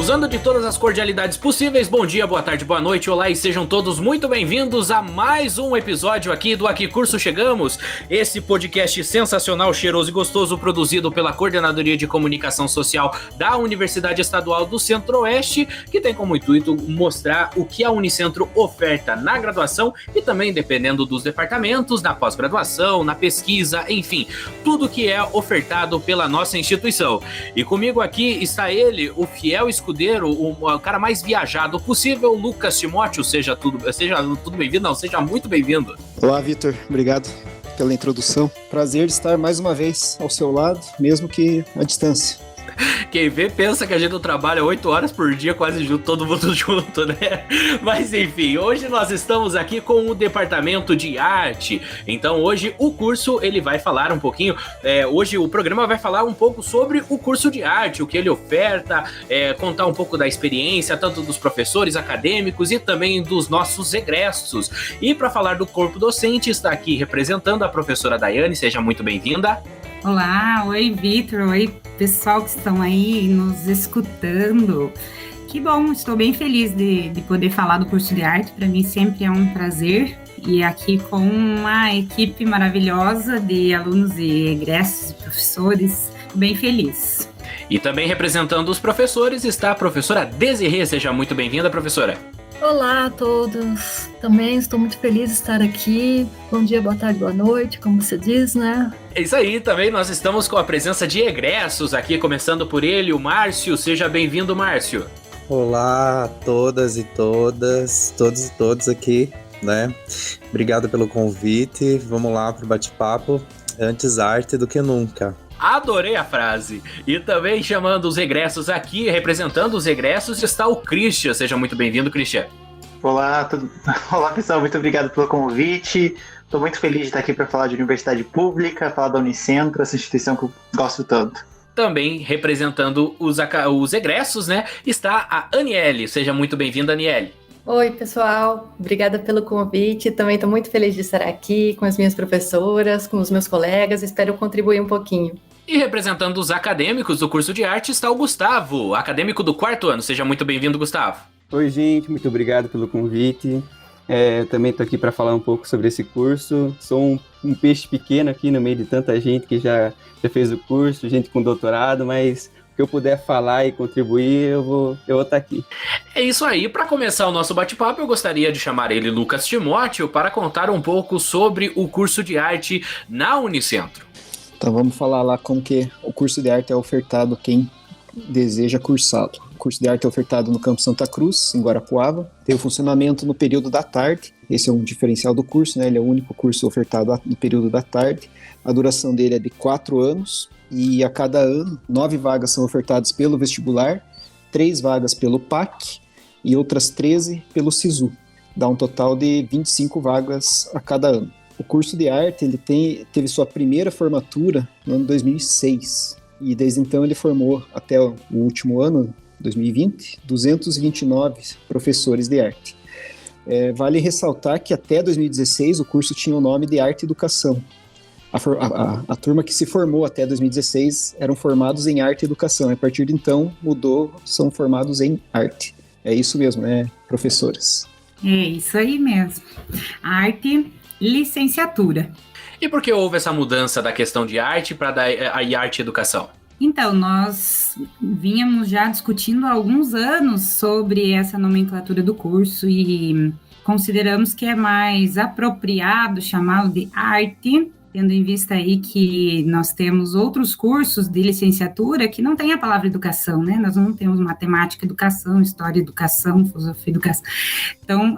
Usando de todas as cordialidades possíveis, bom dia, boa tarde, boa noite, olá e sejam todos muito bem-vindos a mais um episódio aqui do A Que Curso Chegamos, esse podcast sensacional, cheiroso e gostoso produzido pela Coordenadoria de Comunicação Social da Universidade Estadual do Centro-Oeste, que tem como intuito mostrar o que a Unicentro oferta na graduação e também, dependendo dos departamentos, na pós-graduação, na pesquisa, enfim, tudo que é ofertado pela nossa instituição. E comigo aqui está ele, o fiel escudeiro, o cara mais viajado possível, Lucas Timóteo. Seja tudo bem-vindo, não, seja muito bem-vindo. Olá, Vitor, obrigado pela introdução. Prazer de estar mais uma vez ao seu lado, mesmo que à distância. Quem vê pensa que a gente não trabalha 8 horas por dia, quase junto, todo mundo junto, né? Mas enfim, hoje nós estamos aqui com o departamento de arte. Então hoje o curso ele vai falar um pouquinho, hoje o programa vai falar um pouco sobre o curso de arte, o que ele oferta, contar um pouco da experiência, tanto dos professores acadêmicos e também dos nossos egressos. E para falar do corpo docente, está aqui representando a professora Daiane, seja muito bem-vinda. Olá, oi Vitor, oi pessoal que estão aí nos escutando. Que bom, estou bem feliz de poder falar do curso de arte, para mim sempre é um prazer. E aqui com uma equipe maravilhosa de alunos e egressos e professores, bem feliz. E também representando os professores está a professora Desirê, seja muito bem-vinda, professora. Olá a todos, também estou muito feliz de estar aqui. Bom dia, boa tarde, boa noite, como você diz, né? É isso aí, também nós estamos com a presença de egressos aqui, começando por ele, o Márcio. Seja bem-vindo, Márcio. Olá a todas e todas, todos e todos aqui, né? Obrigado pelo convite, vamos lá para o bate-papo. Antes arte do que nunca. Adorei a frase. E também chamando os egressos aqui, representando os egressos, está o Christian. Seja muito bem-vindo, Christian. Olá, Olá pessoal, muito obrigado pelo convite. Estou muito feliz de estar aqui para falar de universidade pública, falar da Unicentro, essa instituição que eu gosto tanto. Também representando os egressos, né, está a Aniele. Seja muito bem-vinda, Aniele. Oi, pessoal. Obrigada pelo convite. Também estou muito feliz de estar aqui com as minhas professoras, com os meus colegas. Espero contribuir um pouquinho. E representando os acadêmicos do curso de arte está o Gustavo, acadêmico do 4º ano. Seja muito bem-vindo, Gustavo. Oi, gente. Muito obrigado pelo convite. Também estou aqui para falar um pouco sobre esse curso. Sou um peixe pequeno aqui no meio de tanta gente que já fez o curso, gente com doutorado, mas que eu puder falar e contribuir, eu vou estar aqui. É isso aí. Para começar o nosso bate-papo, eu gostaria de chamar ele, Lucas Timóteo, para contar um pouco sobre o curso de arte na Unicentro. Então vamos falar lá como que o curso de arte é ofertado a quem deseja cursá-lo. O curso de arte é ofertado no Campo Santa Cruz, em Guarapuava. Tem o funcionamento no período da tarde. Esse é um diferencial do curso, né? Ele é o único curso ofertado no período da tarde. A duração dele é de 4 anos. E a cada ano, 9 vagas são ofertadas pelo vestibular, 3 vagas pelo PAC e outras 13 pelo SISU. Dá um total de 25 vagas a cada ano. O curso de arte ele teve sua primeira formatura no ano 2006. E desde então ele formou até o último ano, 2020, 229 professores de arte. Vale ressaltar que até 2016 o curso tinha o nome de Arte e Educação. A turma que se formou até 2016 eram formados em arte e educação. A partir de então, mudou, são formados em arte. É isso mesmo, né, professoras? É isso aí mesmo. Arte, licenciatura. E por que houve essa mudança da questão de arte para a arte e educação? Então, nós vínhamos já discutindo há alguns anos sobre essa nomenclatura do curso e consideramos que é mais apropriado chamá-lo de arte, tendo em vista aí que nós temos outros cursos de licenciatura que não tem a palavra educação, né? Nós não temos matemática, educação, história, educação, filosofia, educação. Então,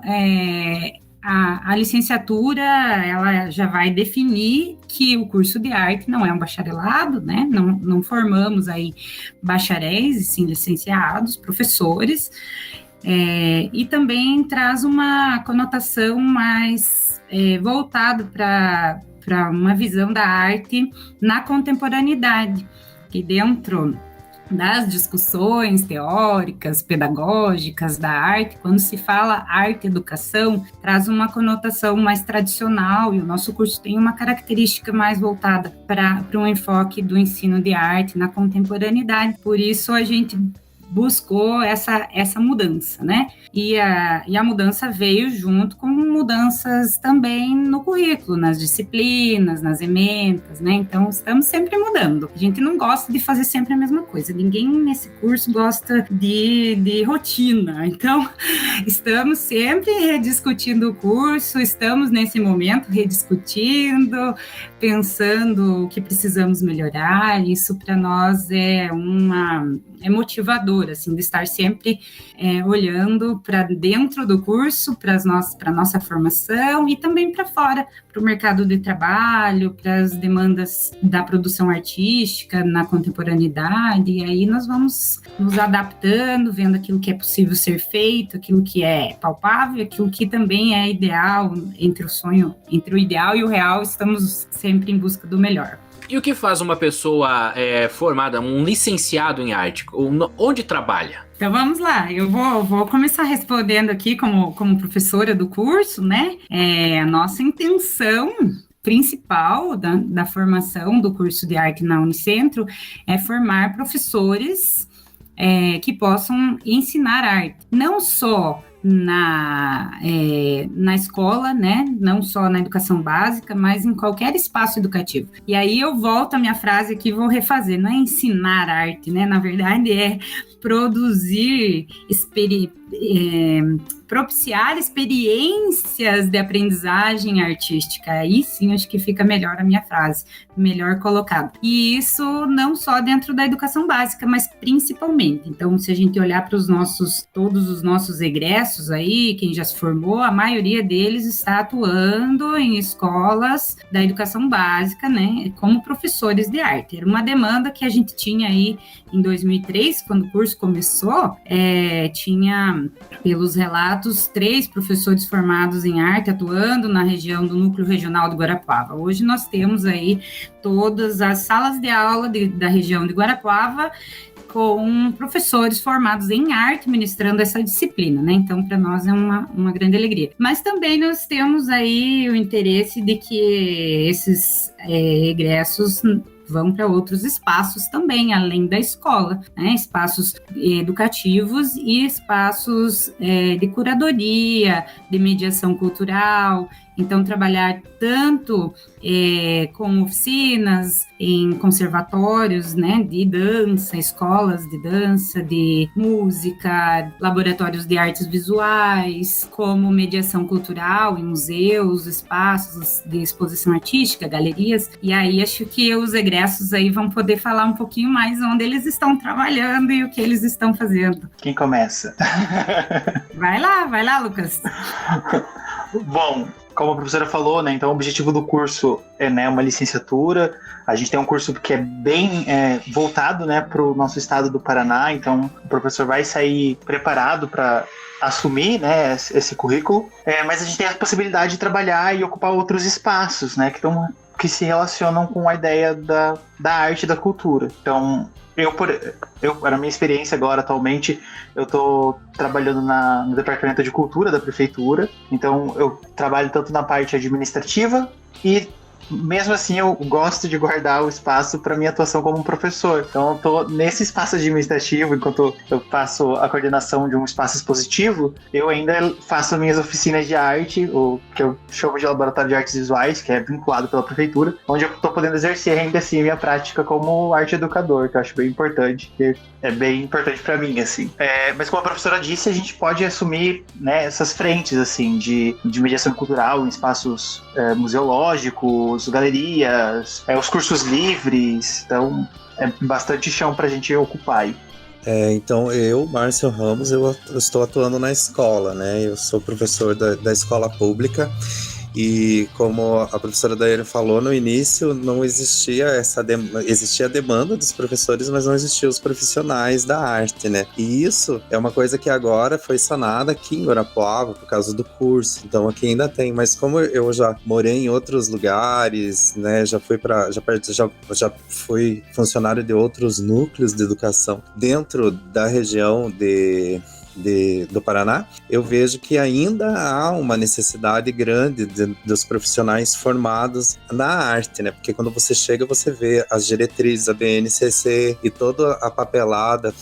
a licenciatura, ela já vai definir que o curso de arte não é um bacharelado, né? Não formamos aí bacharéis, e sim licenciados, professores, e também traz uma conotação mais voltada para uma visão da arte na contemporaneidade, que dentro das discussões teóricas, pedagógicas da arte, quando se fala arte-educação, traz uma conotação mais tradicional, e o nosso curso tem uma característica mais voltada para um enfoque do ensino de arte na contemporaneidade. Por isso, a gente buscou essa mudança, né? E a mudança veio junto com mudanças também no currículo, nas disciplinas, nas ementas, né? Então, estamos sempre mudando. A gente não gosta de fazer sempre a mesma coisa. Ninguém nesse curso gosta de rotina. Então, estamos sempre rediscutindo o curso, estamos nesse momento rediscutindo, pensando o que precisamos melhorar. Isso, para nós, é motivador, assim, de estar sempre olhando para dentro do curso, para a nossa formação e também para fora, para o mercado de trabalho, para as demandas da produção artística na contemporaneidade, e aí nós vamos nos adaptando, vendo aquilo que é possível ser feito, aquilo que é palpável, aquilo que também é ideal, entre o ideal e o real, estamos sempre em busca do melhor. E o que faz uma pessoa formada, um licenciado em arte? Onde trabalha? Então vamos lá, eu vou começar respondendo aqui como professora do curso, né? A nossa intenção principal da formação do curso de arte na Unicentro é formar professores que possam ensinar arte, não só na escola, né? Não só na educação básica, mas em qualquer espaço educativo. E aí eu volto à minha frase aqui, vou refazer, não é ensinar arte, né? Na verdade é produzir, propiciar experiências de aprendizagem artística. Aí sim, acho que fica melhor a minha frase, melhor colocado. E isso não só dentro da educação básica, mas principalmente. Então, se a gente olhar para todos os nossos egressos aí, quem já se formou, a maioria deles está atuando em escolas da educação básica, né, como professores de arte. Era uma demanda que a gente tinha aí em 2003, quando o curso começou, tinha, pelos relatos, 3 professores formados em arte atuando na região do Núcleo Regional de Guarapuava. Hoje nós temos aí todas as salas de aula da região de Guarapuava com professores formados em arte ministrando essa disciplina, né? Então, para nós é uma grande alegria. Mas também nós temos aí o interesse de que esses egressos vão para outros espaços também, além da escola, né? Espaços educativos e espaços de curadoria, de mediação cultural. Então, trabalhar tanto com oficinas, em conservatórios, né, de dança, escolas de dança, de música, laboratórios de artes visuais, como mediação cultural em museus, espaços de exposição artística, galerias. E aí, acho que os egressos aí vão poder falar um pouquinho mais onde eles estão trabalhando e o que eles estão fazendo. Quem começa? Vai lá, Lucas. Bom, como a professora falou, né, então o objetivo do curso é, né, uma licenciatura. A gente tem um curso que é bem voltado, né, para o nosso estado do Paraná, então o professor vai sair preparado para assumir, né, esse currículo, mas a gente tem a possibilidade de trabalhar e ocupar outros espaços, né, que se relacionam com a ideia da arte e da cultura. Então, para minha experiência agora, atualmente, eu estou trabalhando no Departamento de Cultura da Prefeitura, então eu trabalho tanto na parte administrativa e, mesmo assim, eu gosto de guardar o espaço para minha atuação como professor. Então, eu estou nesse espaço administrativo, enquanto eu faço a coordenação de um espaço expositivo, eu ainda faço minhas oficinas de arte, o que eu chamo de Laboratório de Artes Visuais, que é vinculado pela Prefeitura, onde eu estou podendo exercer ainda assim minha prática como arte educador, que eu acho bem importante, que é bem importante para mim, assim. Mas como a professora disse, a gente pode assumir, né, essas frentes, assim, de mediação cultural em espaços museológicos, galerias, os cursos livres, então é bastante chão para a gente ocupar aí. Então eu, Márcio Ramos, eu estou atuando na escola, né? Eu sou professor da escola pública e, como a professora Daiane falou no início, não existia existia a demanda dos professores, mas não existiam os profissionais da arte, né? E isso é uma coisa que agora foi sanada aqui em Guarapuava por causa do curso, então aqui ainda tem, mas como eu já morei em outros lugares, né? Já fui funcionário de outros núcleos de educação dentro da região do Paraná, eu vejo que ainda há uma necessidade grande dos profissionais formados na arte, né? Porque quando você chega, você vê as diretrizes, a BNCC e toda a papelada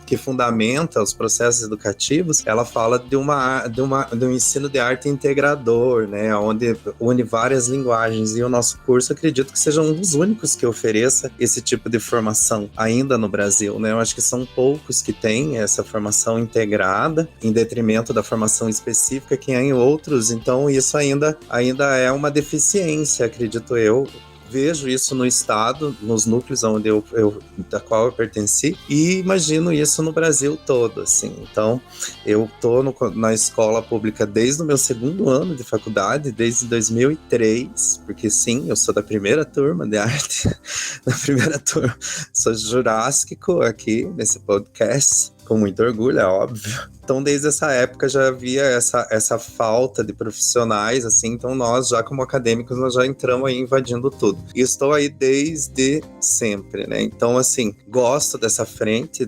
que fundamenta os processos educativos, ela fala de um ensino de arte integrador, né? Onde une várias linguagens, e o nosso curso, acredito que seja um dos únicos que ofereça esse tipo de formação ainda no Brasil, né? Eu acho que são poucos que têm essa formação integrada, em detrimento da formação específica que há em outros, então isso ainda é uma deficiência, acredito eu. Vejo isso no estado, nos núcleos onde da qual eu pertenci, e imagino isso no Brasil todo, assim. Então, eu tô na escola pública desde o meu 2º ano de faculdade, desde 2003, porque sim, eu sou da primeira turma de arte, da primeira turma, sou jurássico aqui nesse podcast, com muito orgulho, é óbvio. Então, desde essa época já havia essa falta de profissionais, assim, então nós, já como acadêmicos, nós já entramos aí invadindo tudo. E estou aí desde sempre, né? Então, assim, gosto dessa frente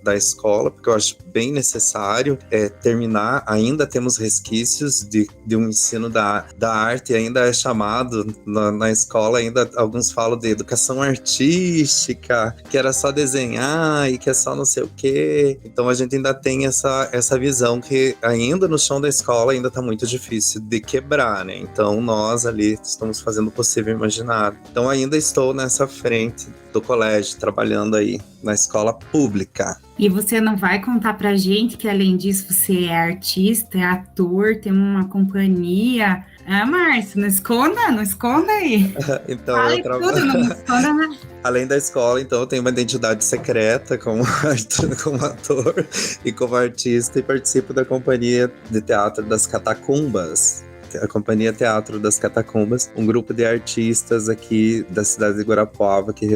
da escola, porque eu acho bem necessário terminar. Ainda temos resquícios de um ensino da arte, ainda é chamado na escola, ainda alguns falam de educação artística, que era só desenhar e que é só não sei o quê. Então a gente ainda tem essa visão que ainda no chão da escola ainda tá muito difícil de quebrar, né? Então nós ali estamos fazendo o possível e imaginário. Então ainda estou nessa frente do colégio, trabalhando aí na escola pública. E você não vai contar pra gente que, além disso, você é artista, é ator, tem uma companhia. Ah, Márcio, não esconda aí. Então, Fale tudo, não esconda nada. Além da escola, então, eu tenho uma identidade secreta como ator e como artista, e participo da Companhia de Teatro das Catacumbas. A Companhia Teatro das Catacumbas, um grupo de artistas aqui da cidade de Guarapuava que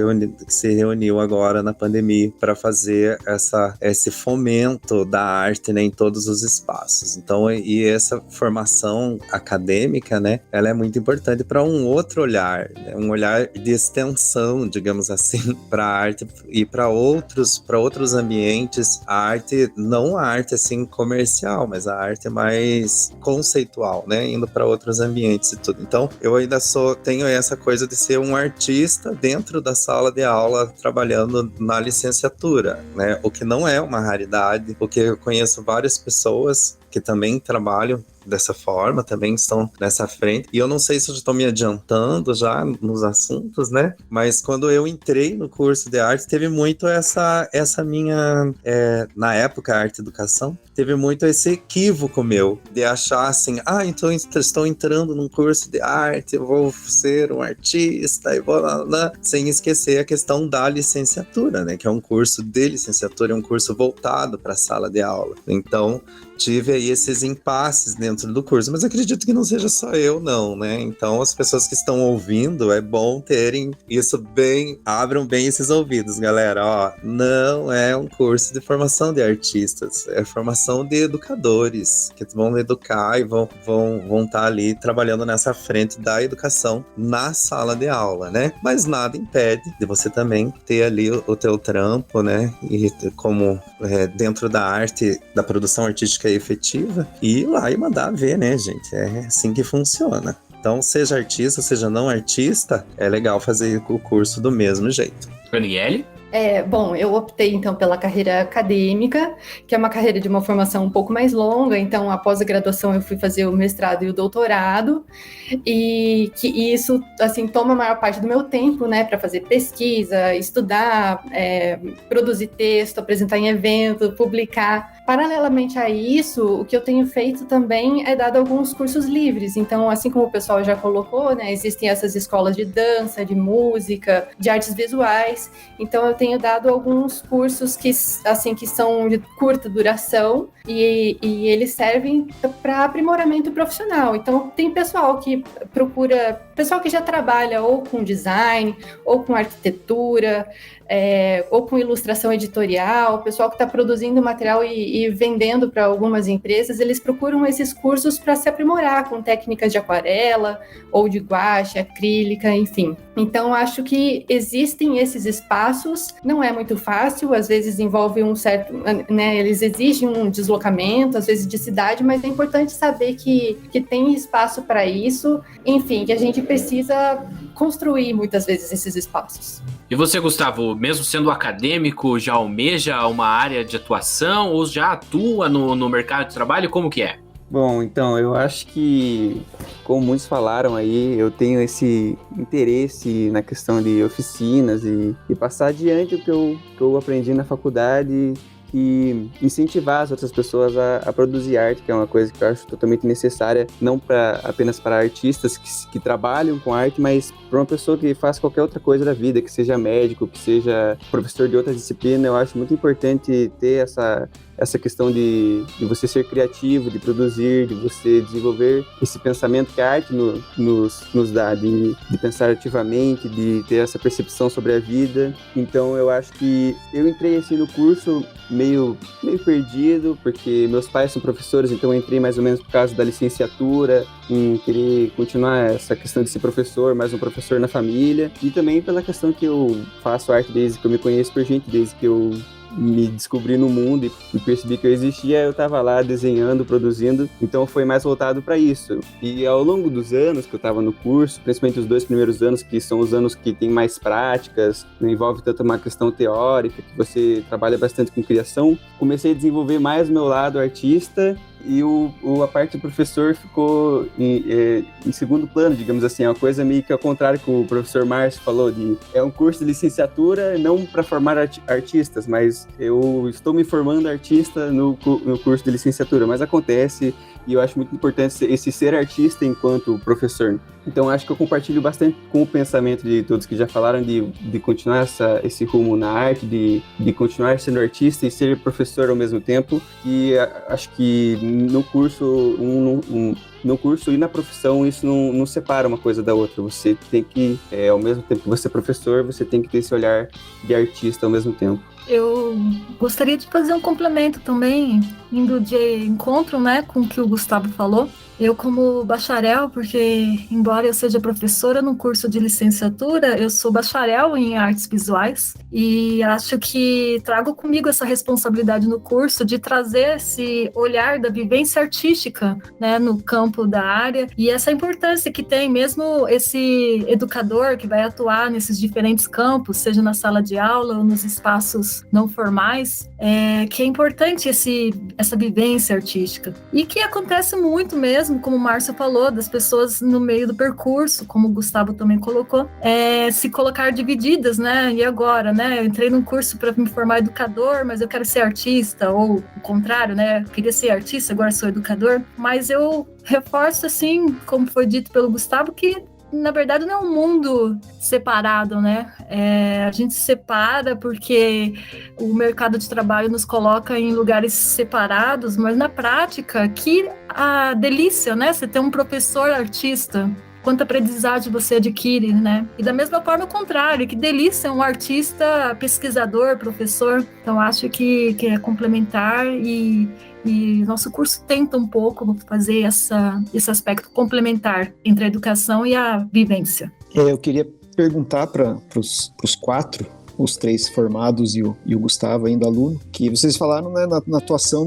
se reuniu agora na pandemia para fazer esse fomento da arte, né, em todos os espaços. Então, e essa formação acadêmica, né, ela é muito importante para um outro olhar, né, um olhar de extensão, digamos assim, para a arte e para outros ambientes. A arte, não a arte assim comercial, mas a arte mais conceitual, né, indo para outros ambientes e tudo. Então, eu ainda tenho essa coisa de ser um artista dentro da sala de aula, trabalhando na licenciatura, né? O que não é uma raridade, porque eu conheço várias pessoas que também trabalham dessa forma, também estão nessa frente. E eu não sei se eu estou me adiantando já nos assuntos, né? Mas quando eu entrei no curso de arte, teve muito essa minha... na época, arte e educação, teve muito esse equívoco meu, de achar assim, então estou entrando num curso de arte, eu vou ser um artista, e vou lá, sem esquecer a questão da licenciatura, né? Que é um curso de licenciatura, é um curso voltado para a sala de aula. Então, tive aí esses impasses dentro do curso, mas acredito que não seja só eu, não, né? Então, as pessoas que estão ouvindo, é bom terem isso abram bem esses ouvidos, galera. Ó, não é um curso de formação de artistas, é formação de educadores, que vão educar e vão estar ali trabalhando nessa frente da educação na sala de aula, né? Mas nada impede de você também ter ali o teu trampo, né? E como dentro da arte, da produção artística efetiva, e ir lá e mandar ver, né, gente? É assim que funciona. Então, seja artista, seja não artista, é legal fazer o curso do mesmo jeito. Daniele? Bom, eu optei então pela carreira acadêmica, que é uma carreira de uma formação um pouco mais longa. Então, após a graduação, eu fui fazer o mestrado e o doutorado, e que isso, assim, toma a maior parte do meu tempo, né, para fazer pesquisa, estudar, produzir texto, apresentar em evento, publicar. Paralelamente a isso, o que eu tenho feito também é dado alguns cursos livres. Então, assim como o pessoal já colocou, né, existem essas escolas de dança, de música, de artes visuais. Então, eu tenho dado alguns cursos que são de curta duração e eles servem para aprimoramento profissional. Então, tem pessoal que já trabalha ou com design, ou com arquitetura, ou com ilustração editorial, pessoal que está produzindo material e vendendo para algumas empresas, eles procuram esses cursos para se aprimorar com técnicas de aquarela ou de guache, acrílica, enfim. Então, acho que existem esses espaços, não é muito fácil, às vezes envolve um certo, né, eles exigem um deslocamento, às vezes de cidade, mas é importante saber que tem espaço para isso, enfim, que a gente precisa construir muitas vezes esses espaços. E você, Gustavo, mesmo sendo acadêmico, já almeja uma área de atuação ou já atua no mercado de trabalho? Como que é? Bom, então, eu acho que, como muitos falaram aí, eu tenho esse interesse na questão de oficinas e passar adiante o que eu aprendi na faculdade e incentivar as outras pessoas a produzir arte, que é uma coisa que eu acho totalmente necessária, não apenas para artistas que trabalham com arte, mas para uma pessoa que faz qualquer outra coisa da vida, que seja médico, que seja professor de outra disciplina. Eu acho muito importante ter essa questão de você ser criativo, de produzir, de você desenvolver esse pensamento que a arte nos dá, de pensar ativamente, de ter essa percepção sobre a vida. Então eu acho que eu entrei assim no curso meio perdido, porque meus pais são professores, então eu entrei mais ou menos por causa da licenciatura, em querer continuar essa questão de ser professor, mais um professor na família, e também pela questão que eu faço arte desde que eu me conheço por gente, desde que eu me descobri no mundo e percebi que eu existia, eu estava lá desenhando, produzindo, então foi mais voltado para isso. E ao longo dos anos que eu estava no curso, principalmente os 2 primeiros anos, que são os anos que tem mais práticas, não envolve tanto uma questão teórica, que você trabalha bastante com criação, comecei a desenvolver mais o meu lado artista, e a parte do professor ficou em segundo plano, digamos assim. É uma coisa meio que ao contrário que o professor Márcio falou, é um curso de licenciatura não para formar artistas, mas eu estou me formando artista no curso de licenciatura, mas acontece, e eu acho muito importante esse ser artista enquanto professor. Então acho que eu compartilho bastante com o pensamento de todos que já falaram de continuar esse rumo na arte, de continuar sendo artista e ser professor ao mesmo tempo. E acho que no curso e na profissão isso não separa uma coisa da outra. Você tem que, ao mesmo tempo que você é professor, você tem que ter esse olhar de artista ao mesmo tempo. Eu gostaria de fazer um complemento também, indo de encontro, né, com o que o Gustavo falou. Eu, como bacharel, porque embora eu seja professora no curso de licenciatura, eu sou bacharel em artes visuais e acho que trago comigo essa responsabilidade no curso de trazer esse olhar da vivência artística, né, no campo da área, e essa importância que tem mesmo esse educador que vai atuar nesses diferentes campos, seja na sala de aula ou nos espaços não formais, que é importante essa vivência artística. E que acontece muito mesmo, como o Márcio falou, das pessoas no meio do percurso, como o Gustavo também colocou, se colocar divididas, né? E agora, né? Eu entrei num curso para me formar educador, mas eu quero ser artista, ou o contrário, né? Eu queria ser artista, agora sou educador. Mas eu reforço, assim, como foi dito pelo Gustavo, que na verdade não é um mundo separado, né? A gente se separa porque o mercado de trabalho nos coloca em lugares separados, mas na prática, que a delícia, né? Você ter um professor artista, quanta aprendizagem você adquire, né? E da mesma forma, o contrário, que delícia um artista, pesquisador, professor. Então, acho que é complementar e nosso curso tenta um pouco fazer esse aspecto complementar entre a educação e a vivência. Eu queria perguntar para os 4, os 3 formados e o Gustavo ainda aluno, que vocês falaram, né, na atuação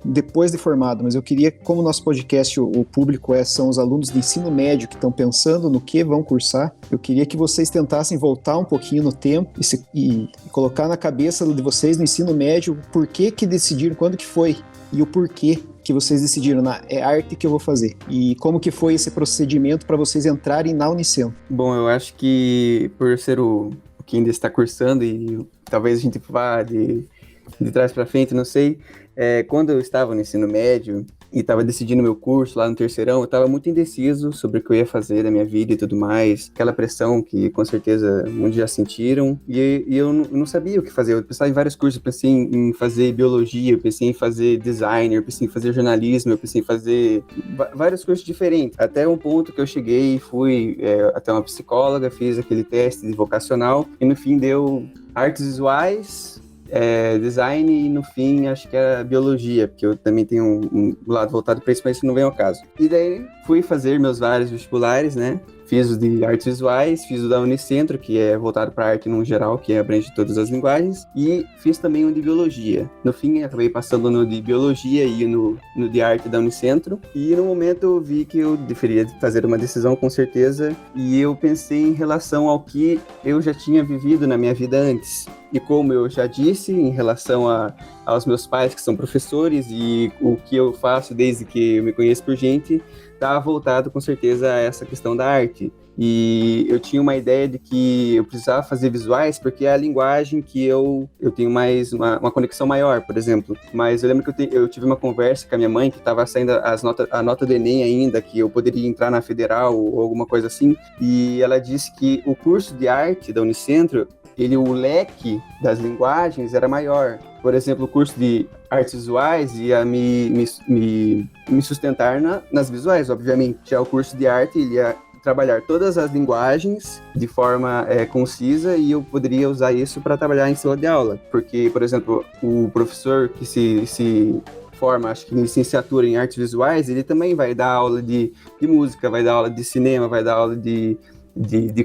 depois de formado, mas eu queria, como nosso podcast, o público são os alunos de ensino médio que estão pensando no que vão cursar, eu queria que vocês tentassem voltar um pouquinho no tempo e colocar na cabeça de vocês no ensino médio o porquê que decidiram, quando que foi e o porquê que vocês decidiram, é arte que eu vou fazer. E como que foi esse procedimento para vocês entrarem na Unicentro? Bom, eu acho que por ser o que ainda está cursando e talvez a gente vá de trás para frente, não sei, quando eu estava no ensino médio e estava decidindo meu curso lá no terceirão, eu estava muito indeciso sobre o que eu ia fazer da minha vida e tudo mais, aquela pressão que com certeza muitos já sentiram, e eu não sabia o que fazer. Eu pensava em vários cursos, eu pensei em fazer biologia, eu pensei em fazer design, eu pensei em fazer jornalismo, eu pensei em fazer vários cursos diferentes, até um ponto que eu cheguei e fui até uma psicóloga, fiz aquele teste de vocacional, e no fim deu artes visuais, design e no fim acho que era biologia, porque eu também tenho um lado voltado para isso, mas isso não vem ao caso. E daí fui fazer meus vários vestibulares, né? Fiz o de artes visuais, fiz o da Unicentro, que é voltado para arte no geral, que abrange todas as linguagens, e fiz também um de biologia. No fim, acabei passando no de biologia e no de arte da Unicentro, e no momento eu vi que eu deveria fazer uma decisão com certeza, e eu pensei em relação ao que eu já tinha vivido na minha vida antes. E como eu já disse, em relação aos meus pais, que são professores, e o que eu faço desde que eu me conheço por gente, está voltado com certeza a essa questão da arte. E eu tinha uma ideia de que eu precisava fazer visuais porque é a linguagem que eu tenho mais uma conexão maior, por exemplo. Mas eu lembro que eu tive uma conversa com a minha mãe, que estava saindo a nota do Enem ainda, que eu poderia entrar na Federal ou alguma coisa assim, e ela disse que o curso de arte da Unicentro, o leque das linguagens era maior. Por exemplo, o curso de artes visuais ia me sustentar nas visuais, obviamente. Já o curso de arte, ele ia trabalhar todas as linguagens de forma concisa, e eu poderia usar isso para trabalhar em sala de aula. Porque, por exemplo, o professor que se forma, acho que em licenciatura em artes visuais, ele também vai dar aula de música, vai dar aula de cinema, vai dar aula de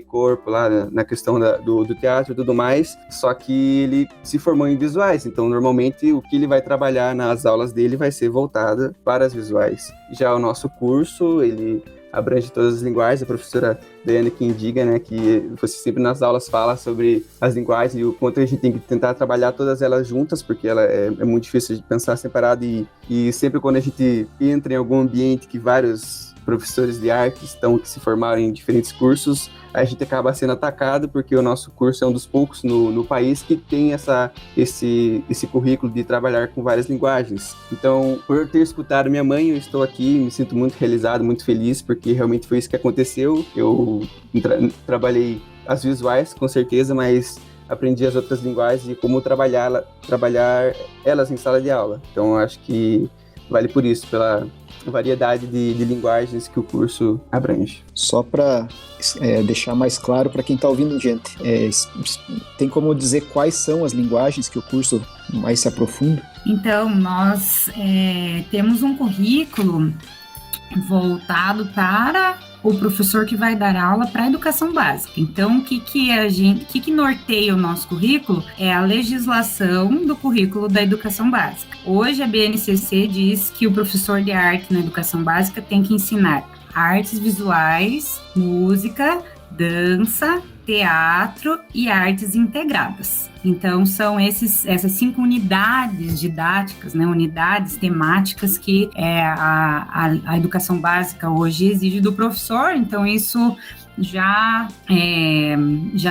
corpo lá na questão do teatro e tudo mais, só que ele se formou em visuais, então normalmente o que ele vai trabalhar nas aulas dele vai ser voltado para as visuais. Já o nosso curso, ele abrange todas as linguagens. A professora Daiane que indica, né, que você sempre nas aulas fala sobre as linguagens e o quanto a gente tem que tentar trabalhar todas elas juntas, porque ela é muito difícil de pensar separado, e sempre quando a gente entra em algum ambiente que vários professores de arte que se formaram em diferentes cursos, a gente acaba sendo atacado, porque o nosso curso é um dos poucos no país que tem esse currículo de trabalhar com várias linguagens. Então, por ter escutado minha mãe, eu estou aqui, me sinto muito realizado, muito feliz, porque realmente foi isso que aconteceu. Eu trabalhei as visuais, com certeza, mas aprendi as outras linguagens e como trabalhar elas em sala de aula. Então, eu acho que vale por isso, pela variedade de linguagens que o curso abrange. Só para deixar mais claro para quem está ouvindo, gente, tem como dizer quais são as linguagens que o curso mais se aprofunda? Então, nós temos um currículo voltado para o professor que vai dar aula para a educação básica. Então, o que norteia o nosso currículo é a legislação do currículo da educação básica. Hoje, a BNCC diz que o professor de arte na educação básica tem que ensinar artes visuais, música, dança, teatro e artes integradas. Então, são essas 5 unidades didáticas, né, unidades temáticas que a educação básica hoje exige do professor. Então, isso já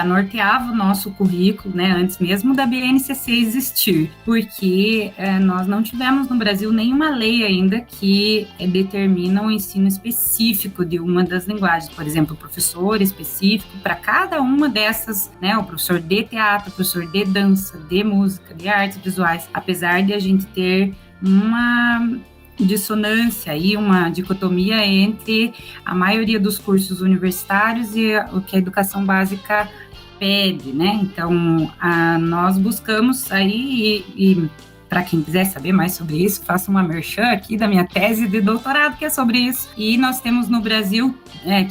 norteava o nosso currículo, né, antes mesmo da BNCC existir, porque nós não tivemos no Brasil nenhuma lei ainda que determina o ensino específico de uma das linguagens. Por exemplo, o professor específico para cada uma dessas, né, o professor de teatro, o professor de dança, de música, de artes visuais, apesar de a gente ter uma dissonância e uma dicotomia entre a maioria dos cursos universitários e o que a educação básica pede, né? Então, nós buscamos aí, e para quem quiser saber mais sobre isso, faço uma merchan aqui da minha tese de doutorado, que é sobre isso. E nós temos no Brasil,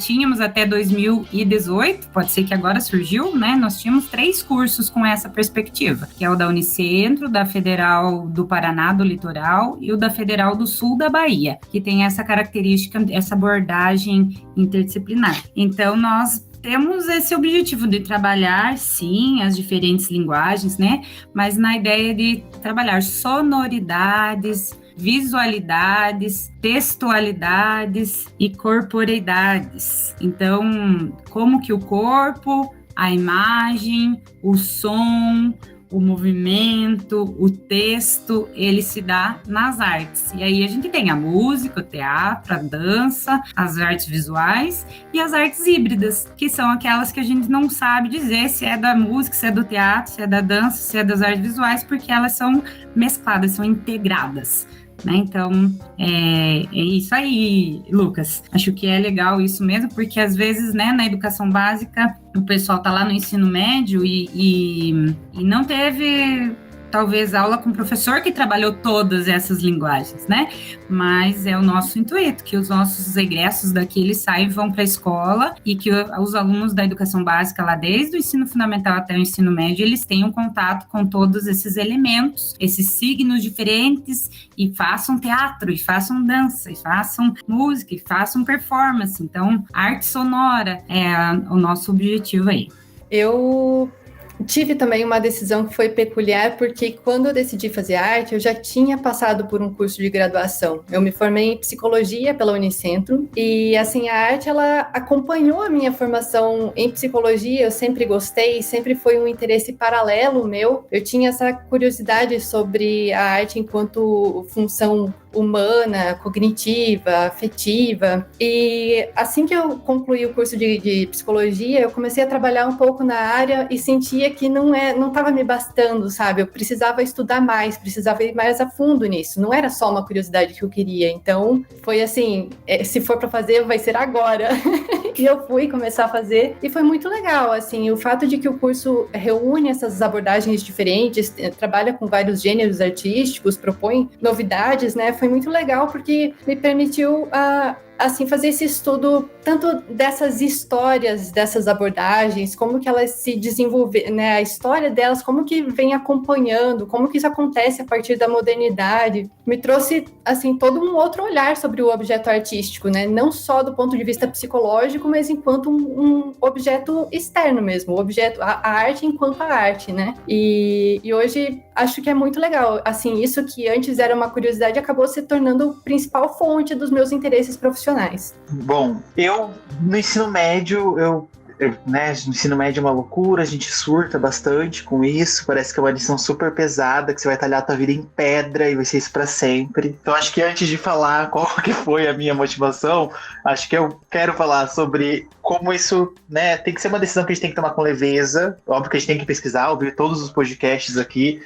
tínhamos até 2018, pode ser que agora surgiu, né? Nós tínhamos 3 cursos com essa perspectiva, que é o da Unicentro, da Federal do Paraná, do Litoral, e o da Federal do Sul da Bahia, que tem essa característica, essa abordagem interdisciplinar. Então, nós temos esse objetivo de trabalhar, sim, as diferentes linguagens, né? Mas na ideia de trabalhar sonoridades, visualidades, textualidades e corporeidades. Então, como que o corpo, a imagem, o som, o movimento, o texto, ele se dá nas artes. E aí a gente tem a música, o teatro, a dança, as artes visuais e as artes híbridas, que são aquelas que a gente não sabe dizer se é da música, se é do teatro, se é da dança, se é das artes visuais, porque elas são mescladas, são integradas, né? Então, é isso aí, Lucas. Acho que é legal isso mesmo, porque às vezes, né, na educação básica, o pessoal tá lá no ensino médio e não teve talvez aula com o professor que trabalhou todas essas linguagens, né? Mas é o nosso intuito, que os nossos egressos daqui, eles saem e vão para a escola e que os alunos da educação básica lá, desde o ensino fundamental até o ensino médio, eles tenham contato com todos esses elementos, esses signos diferentes e façam teatro, e façam dança, e façam música, e façam performance. Então, arte sonora é o nosso objetivo aí. Eu tive também uma decisão que foi peculiar, porque quando eu decidi fazer arte, eu já tinha passado por um curso de graduação. Eu me formei em psicologia pela Unicentro e, assim, a arte, ela acompanhou a minha formação em psicologia. Eu sempre gostei, sempre foi um interesse paralelo meu. Eu tinha essa curiosidade sobre a arte enquanto função humana, cognitiva, afetiva. E assim que eu concluí o curso de psicologia, eu comecei a trabalhar um pouco na área e sentia que não estava me bastando, sabe? Eu precisava estudar mais, precisava ir mais a fundo nisso. Não era só uma curiosidade que eu queria. Então, foi assim, se for para fazer, vai ser agora. E eu fui começar a fazer e foi muito legal, assim, o fato de que o curso reúne essas abordagens diferentes, trabalha com vários gêneros artísticos, propõe novidades, né? Foi muito legal porque me permitiu assim, fazer esse estudo tanto dessas histórias, dessas abordagens, como que elas se desenvolvem, né, a história delas, como que vem acompanhando, como que isso acontece a partir da modernidade. Me trouxe, assim, todo um outro olhar sobre o objeto artístico, né, não só do ponto de vista psicológico, mas enquanto um objeto externo mesmo, a arte enquanto a arte, né, e hoje acho que é muito legal, assim, isso que antes era uma curiosidade acabou se tornando a principal fonte dos meus interesses profissionais. Bom, eu no ensino médio, né, no ensino médio é uma loucura, a gente surta bastante com isso, parece que é uma lição super pesada, que você vai talhar a tua vida em pedra e vai ser isso pra sempre. Então acho que antes de falar qual que foi a minha motivação, acho que eu quero falar sobre como isso, né, tem que ser uma decisão que a gente tem que tomar com leveza. Óbvio que a gente tem que pesquisar, ouvir todos os podcasts aqui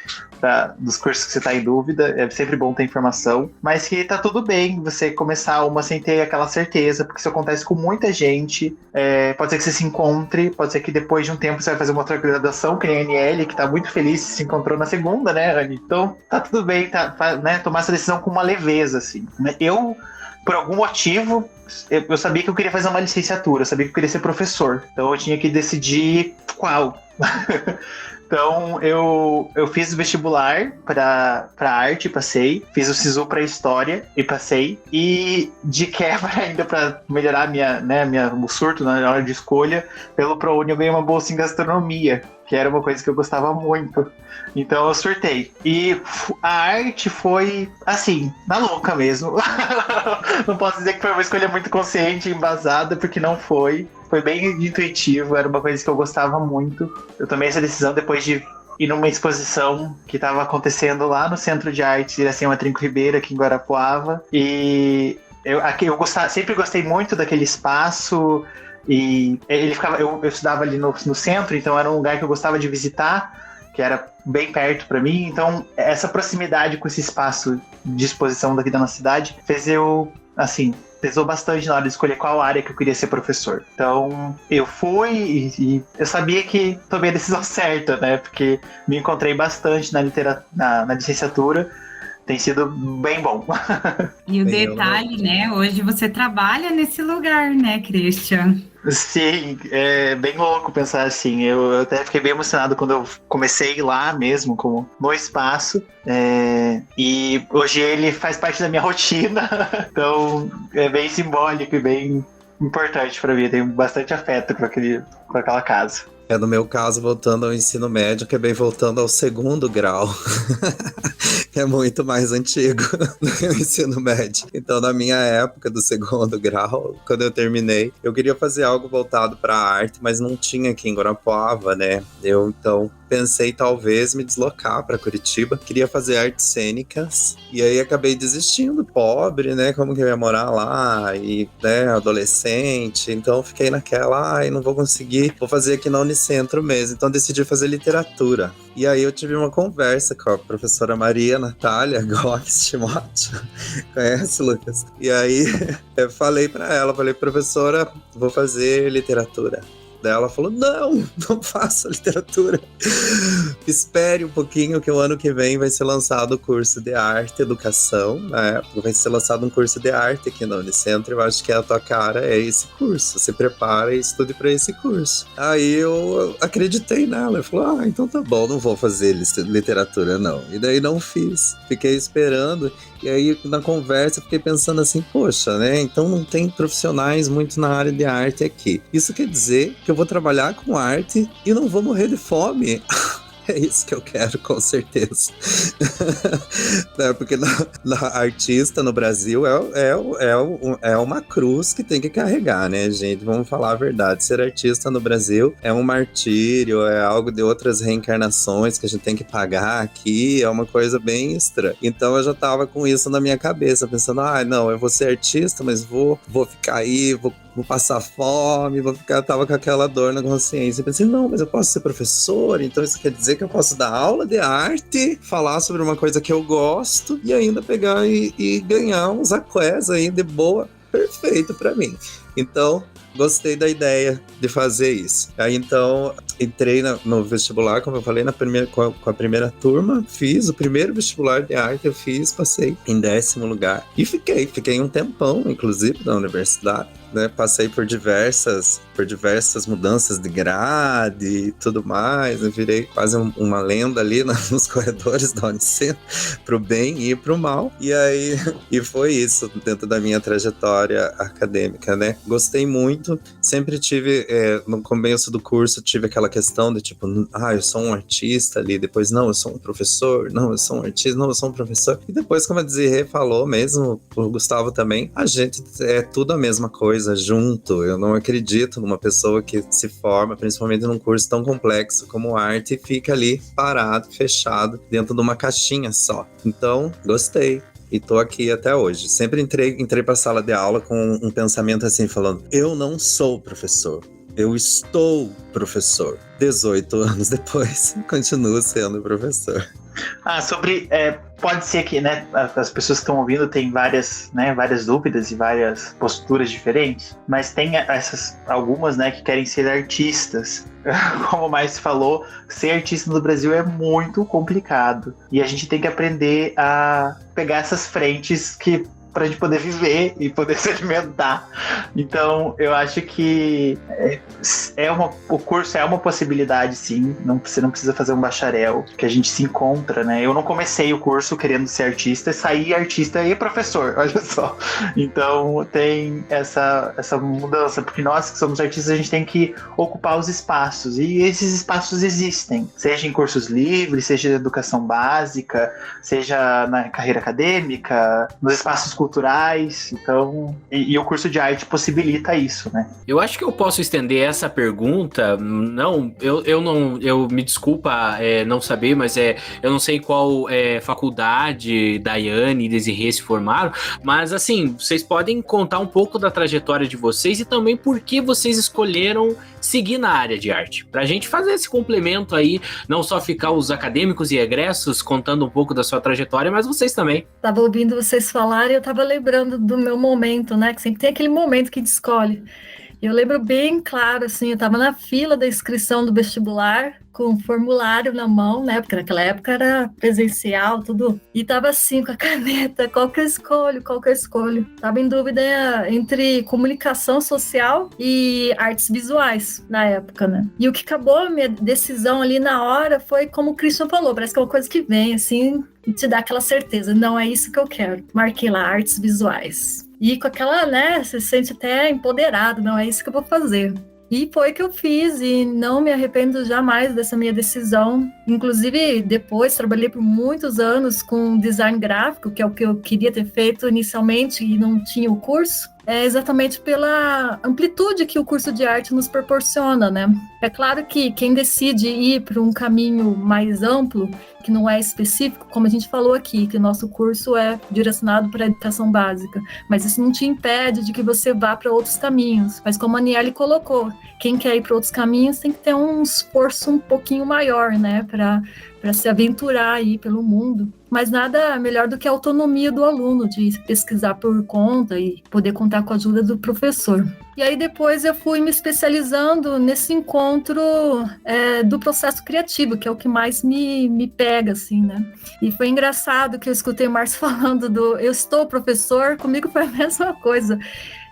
dos cursos que você tá em dúvida, é sempre bom ter informação, mas que tá tudo bem você começar uma sem ter aquela certeza, porque isso acontece com muita gente. Pode ser que você se encontre, pode ser que depois de um tempo você vai fazer uma outra graduação, que nem a Aniele, que tá muito feliz, se encontrou na segunda, né, Anny? Então tá tudo bem, né, tomar essa decisão com uma leveza, assim. Eu, por algum motivo, eu sabia que eu queria fazer uma licenciatura, eu sabia que eu queria ser professor, então eu tinha que decidir qual. Então, eu fiz o vestibular para arte, passei. Fiz o SISU para história e passei. E de quebra, ainda para melhorar o surto na hora de escolha, pelo ProUni eu ganhei uma bolsa em gastronomia, que era uma coisa que eu gostava muito. Então eu surtei. E a arte foi, assim, na louca mesmo. Não posso dizer que foi uma escolha muito consciente e embasada, porque não foi. Foi bem intuitivo, era uma coisa que eu gostava muito. Eu tomei essa decisão depois de ir numa exposição que estava acontecendo lá no Centro de Artes Iracema Trinco Ribeiro, aqui em Guarapuava. E eu sempre gostei muito daquele espaço. E eu estudava ali no centro, então era um lugar que eu gostava de visitar, que era bem perto para mim. Então essa proximidade com esse espaço de exposição daqui da nossa cidade pesou bastante na hora de escolher qual área que eu queria ser professor. Então eu fui e eu sabia que tomei a decisão certa, né, porque me encontrei bastante na licenciatura. Tem sido bem bom. E o detalhe, né? Hoje você trabalha nesse lugar, né, Christian? Sim, é bem louco pensar assim. Eu até fiquei bem emocionado quando eu comecei lá mesmo, no espaço. E hoje ele faz parte da minha rotina. Então é bem simbólico e bem importante para mim. Eu tenho bastante afeto com aquela casa. No meu caso, voltando ao ensino médio, acabei voltando ao segundo grau, que é muito mais antigo do que o ensino médio. Então, na minha época do segundo grau, quando eu terminei, eu queria fazer algo voltado para a arte, mas não tinha aqui em Guarapuava, né? Eu, então, pensei talvez me deslocar para Curitiba. Queria fazer artes cênicas, e aí acabei desistindo, pobre, né? Como que eu ia morar lá? E, né, adolescente. Então, fiquei naquela, não vou conseguir, vou fazer aqui na Unicentro mesmo. Então, decidi fazer literatura. E aí eu tive uma conversa com a professora Maria Natália Góes Timóteo. Conhece, Lucas? E aí eu falei para ela, professora, vou fazer literatura. Daí ela falou, não faça literatura. Espere um pouquinho que o ano que vem vai ser lançado o curso de arte e educação, né? Vai ser lançado um curso de arte aqui na Unicentro, eu acho que a tua cara é esse curso, se prepara e estude para esse curso. Aí eu acreditei nela, eu falei, então tá bom, não vou fazer literatura não. E daí não fiz, fiquei esperando. E aí, na conversa, eu fiquei pensando assim, poxa, né? Então não tem profissionais muito na área de arte aqui. Isso quer dizer que eu vou trabalhar com arte e não vou morrer de fome. É isso que eu quero, com certeza. Porque na artista no Brasil é uma cruz que tem que carregar, né, gente? Vamos falar a verdade. Ser artista no Brasil é um martírio, é algo de outras reencarnações que a gente tem que pagar aqui, é uma coisa bem estranha. Então eu já tava com isso na minha cabeça, pensando, não, eu vou ser artista, mas vou ficar aí, vou passar fome, tava com aquela dor na consciência. Eu pensei, não, mas eu posso ser professor, então isso quer dizer que eu posso dar aula de arte, falar sobre uma coisa que eu gosto e ainda pegar e ganhar uns aqués aí de boa, perfeito pra mim. Então, gostei da ideia de fazer isso. Aí, então, entrei no vestibular, como eu falei, com a primeira turma, fiz o primeiro vestibular de arte, passei em 10º lugar. E fiquei um tempão, inclusive, na universidade, né? Passei por diversas mudanças de grade e tudo mais, eu virei quase uma lenda ali nos corredores da Unicentro, pro bem e pro mal. E foi isso, dentro da minha trajetória acadêmica, né? Gostei muito, sempre tive, no começo do curso, tive aquela questão de tipo, eu sou um artista ali, depois, não, eu sou um professor, não, eu sou um artista, não, eu sou um professor. E depois, como a Desirê falou mesmo, o Gustavo também, a gente é tudo a mesma coisa, junto. Eu não acredito numa pessoa que se forma, principalmente num curso tão complexo como arte, e fica ali parado, fechado, dentro de uma caixinha só. Então, gostei. E tô aqui até hoje. Sempre entrei pra sala de aula com um pensamento assim, falando, eu não sou professor, eu estou professor. 18 anos depois, continuo sendo professor. Pode ser que, né, as pessoas que estão ouvindo têm várias dúvidas e várias posturas diferentes, mas tem algumas, né, que querem ser artistas. Como o Márcio falou, ser artista no Brasil é muito complicado. E a gente tem que aprender a pegar essas frentes pra gente poder viver e poder se alimentar. Então, eu acho que o curso é uma possibilidade, sim. Você não precisa fazer um bacharel, que a gente se encontra, né? Eu não comecei o curso querendo ser artista, saí artista e professor, olha só. Então, tem essa mudança, porque nós que somos artistas, a gente tem que ocupar os espaços, e esses espaços existem, seja em cursos livres, seja na educação básica, seja na carreira acadêmica, nos espaços culturais, então, e o curso de arte possibilita isso, né? Eu acho que eu posso estender essa pergunta, eu me desculpa não saber, mas eu não sei qual faculdade Daiane e Desirê se formaram, mas assim, vocês podem contar um pouco da trajetória de vocês e também por que vocês escolheram seguir na área de arte, pra gente fazer esse complemento aí, não só ficar os acadêmicos e egressos contando um pouco da sua trajetória, mas vocês também. Tava ouvindo vocês falarem, eu tava lembrando do meu momento, né, que sempre tem aquele momento que a gente escolhe. Eu lembro bem claro, assim, eu tava na fila da inscrição do vestibular, com o formulário na mão, né, porque naquela época era presencial, tudo, e tava assim, com a caneta, qual que eu escolho? Tava em dúvida entre comunicação social e artes visuais, na época, né. E o que acabou a minha decisão ali na hora foi, como o Christian falou, parece que é uma coisa que vem, assim, e te dá aquela certeza, não é isso que eu quero. Marquei lá, artes visuais. E com aquela, né, você se sente até empoderado, não é isso que eu vou fazer. E foi que eu fiz e não me arrependo jamais dessa minha decisão. Inclusive, depois trabalhei por muitos anos com design gráfico, que é o que eu queria ter feito inicialmente e não tinha o curso. É exatamente pela amplitude que o curso de arte nos proporciona, né? É claro que quem decide ir para um caminho mais amplo, que não é específico, como a gente falou aqui, que o nosso curso é direcionado para a educação básica, mas isso não te impede de que você vá para outros caminhos. Mas como a Aniele colocou, quem quer ir para outros caminhos tem que ter um esforço um pouquinho maior, né? Para para se aventurar aí pelo mundo. Mas nada melhor do que a autonomia do aluno, de pesquisar por conta e poder contar com a ajuda do professor. E aí depois eu fui me especializando nesse encontro do processo criativo, que é o que mais me pega, assim, né? E foi engraçado que eu escutei o Márcio falando eu estou professor, comigo foi a mesma coisa.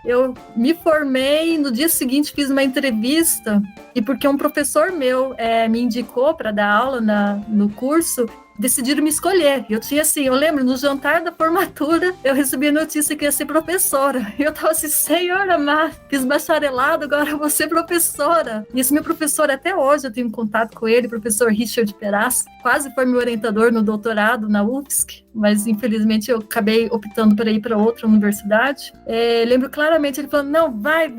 Eu me formei, no dia seguinte fiz uma entrevista, e porque um professor meu me indicou para dar aula no curso, decidiram me escolher. Eu tinha assim, eu lembro, no jantar da formatura, eu recebi a notícia que ia ser professora. E eu tava assim, Senhor amado, fiz bacharelado, agora eu vou ser professora. E esse meu professor, até hoje, eu tenho contato com ele, o professor Richard Peraz, quase foi meu orientador no doutorado na UFSC, mas infelizmente eu acabei optando por ir para outra universidade. Lembro claramente ele falando, não, vai,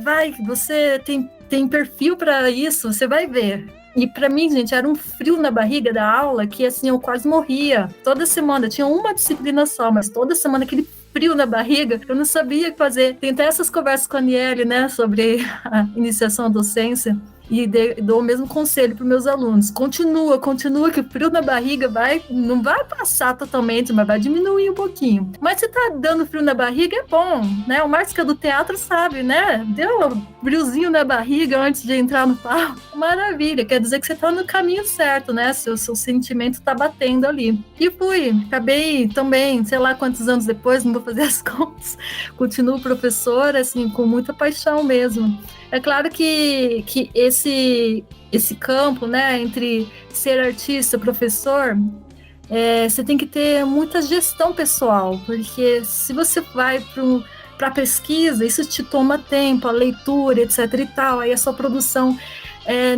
você tem perfil para isso, você vai ver. E pra mim, gente, era um frio na barriga da aula que, assim, eu quase morria. Toda semana, tinha uma disciplina só, mas toda semana aquele frio na barriga, eu não sabia o que fazer. Tem até essas conversas com a Aniele, né, sobre a iniciação à docência. E dou o mesmo conselho para os meus alunos. Continua, que o frio na barriga não vai passar totalmente, mas vai diminuir um pouquinho. Mas se tá dando frio na barriga, é bom, né? O Márcio, que é do teatro, sabe, né? Deu um friozinho na barriga antes de entrar no palco. Maravilha, quer dizer que você tá no caminho certo, né? Seu sentimento tá batendo ali. E acabei também, sei lá quantos anos depois, não vou fazer as contas, continuo professora, assim, com muita paixão mesmo. É claro que esse campo, né, entre ser artista e professor, você tem que ter muita gestão pessoal, porque se você vai para a pesquisa, isso te toma tempo, a leitura, etc. e tal, aí a sua produção,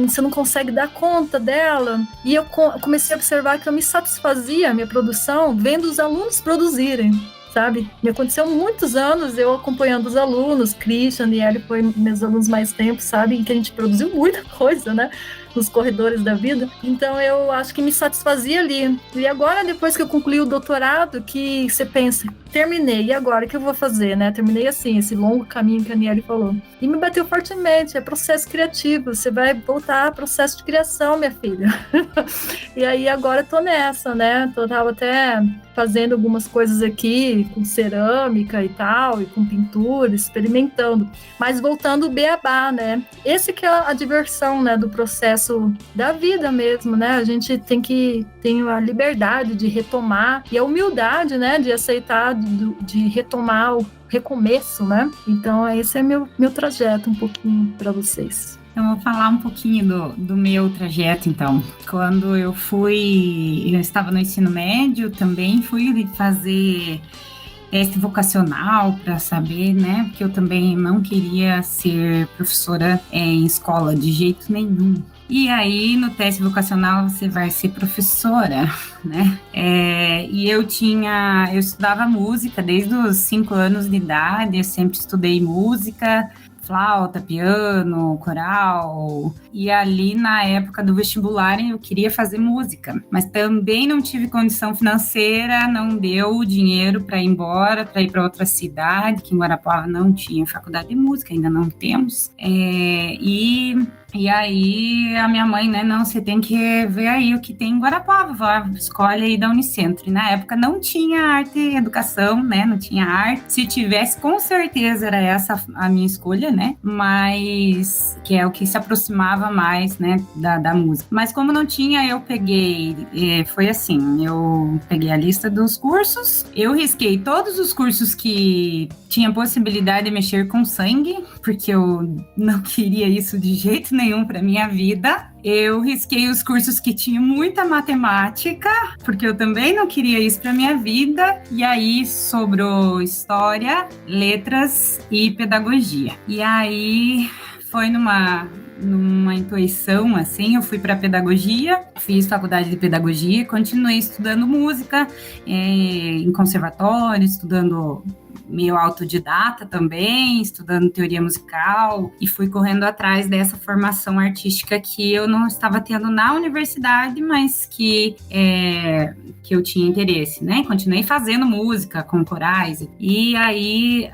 você não consegue dar conta dela. E eu comecei a observar que eu me satisfazia, a minha produção, vendo os alunos produzirem. Sabe? Me aconteceu muitos anos eu acompanhando os alunos, Christian e ele foi meus alunos mais tempo, sabe? Que a gente produziu muita coisa, né? Nos corredores da vida. Então eu acho que me satisfazia ali. E agora, depois que eu concluí o doutorado, que você pensa, terminei, e agora o que eu vou fazer, né? Terminei assim, esse longo caminho que a Aniele falou. E me bateu fortemente, é processo criativo, você vai voltar ao processo de criação, minha filha. E aí agora eu tô nessa, né? Tava até fazendo algumas coisas aqui, com cerâmica e tal, e com pintura, experimentando. Mas voltando o beabá, né? Esse que é a diversão, né, do processo da vida mesmo, né? A gente tem a liberdade de retomar e a humildade, né, de aceitar, de retomar o recomeço, né? Então esse é meu trajeto um pouquinho para vocês. Então, eu vou falar um pouquinho do meu trajeto, então. Quando eu estava no ensino médio, também fui fazer teste vocacional para saber, né? Porque eu também não queria ser professora em escola de jeito nenhum. E aí, no teste vocacional, você vai ser professora, né? E eu estudava música desde os 5 anos de idade, eu sempre estudei música, flauta, piano, coral, e ali na época do vestibular eu queria fazer música, mas também não tive condição financeira, não deu dinheiro para ir embora, para ir para outra cidade, que em Guarapuava não tinha faculdade de música, ainda não temos, e aí a minha mãe, né, não, você tem que ver aí o que tem em Guarapuava, escolhe aí da Unicentro. E na época não tinha arte e educação, né, não tinha arte. Se tivesse, com certeza era essa a minha escolha, né, mas que é o que se aproximava mais, né, da música. Mas como não tinha, eu peguei, foi assim, eu peguei a lista dos cursos, eu risquei todos os cursos que tinha possibilidade de mexer com sangue, porque eu não queria isso de jeito nenhum para minha vida. Eu risquei os cursos que tinham muita matemática, porque eu também não queria isso para minha vida. E aí sobrou história, letras e pedagogia. E aí foi numa intuição, assim, eu fui para pedagogia, fiz faculdade de pedagogia, continuei estudando música em conservatório, estudando meio autodidata também, estudando teoria musical, e fui correndo atrás dessa formação artística que eu não estava tendo na universidade, mas que eu tinha interesse, né? Continuei fazendo música com corais. E aí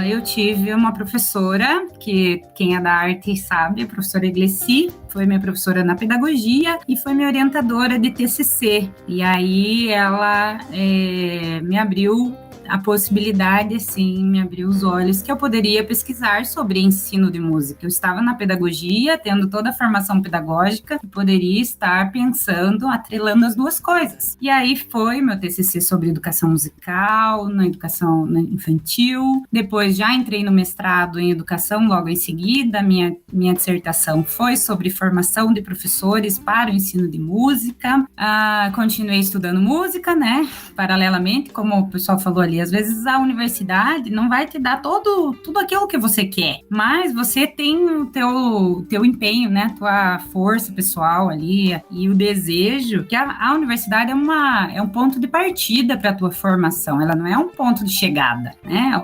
eu tive uma professora, que quem é da arte sabe, a professora Iglesi, foi minha professora na pedagogia e foi minha orientadora de TCC. E aí ela me abriu a possibilidade, assim, me abriu os olhos que eu poderia pesquisar sobre ensino de música. Eu estava na pedagogia, tendo toda a formação pedagógica, e poderia estar pensando, atrelando as duas coisas. E aí foi meu TCC sobre educação musical, na educação infantil. Depois já entrei no mestrado em educação logo em seguida. Minha dissertação foi sobre formação de professores para o ensino de música. Continuei estudando música, né? Paralelamente, como o pessoal falou ali, às vezes a universidade não vai te dar tudo aquilo que você quer, mas você tem o teu empenho, né, tua força pessoal ali e o desejo, que a universidade é um ponto de partida para a tua formação, ela não é um ponto de chegada, né?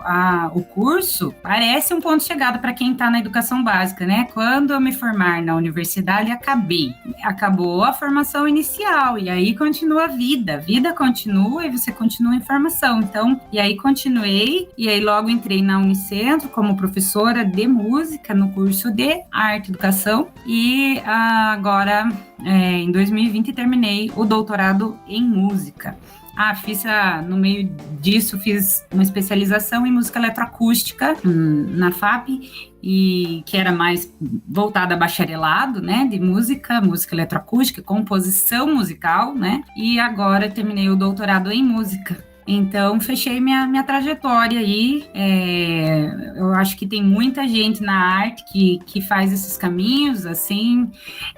O curso parece um ponto de chegada para quem está na educação básica, né? Quando eu me formar na universidade, acabou a formação inicial, e aí continua a vida continua e você continua em formação. Então, e aí continuei, e aí logo entrei na Unicentro como professora de música no curso de arte e educação, e agora em 2020 terminei o doutorado em música. No meio disso fiz uma especialização em música eletroacústica na FAP, e que era mais voltada a bacharelado, né, de música eletroacústica, composição musical, né, e agora terminei o doutorado em música. Então, fechei minha trajetória aí. Eu acho que tem muita gente na arte que faz esses caminhos, assim,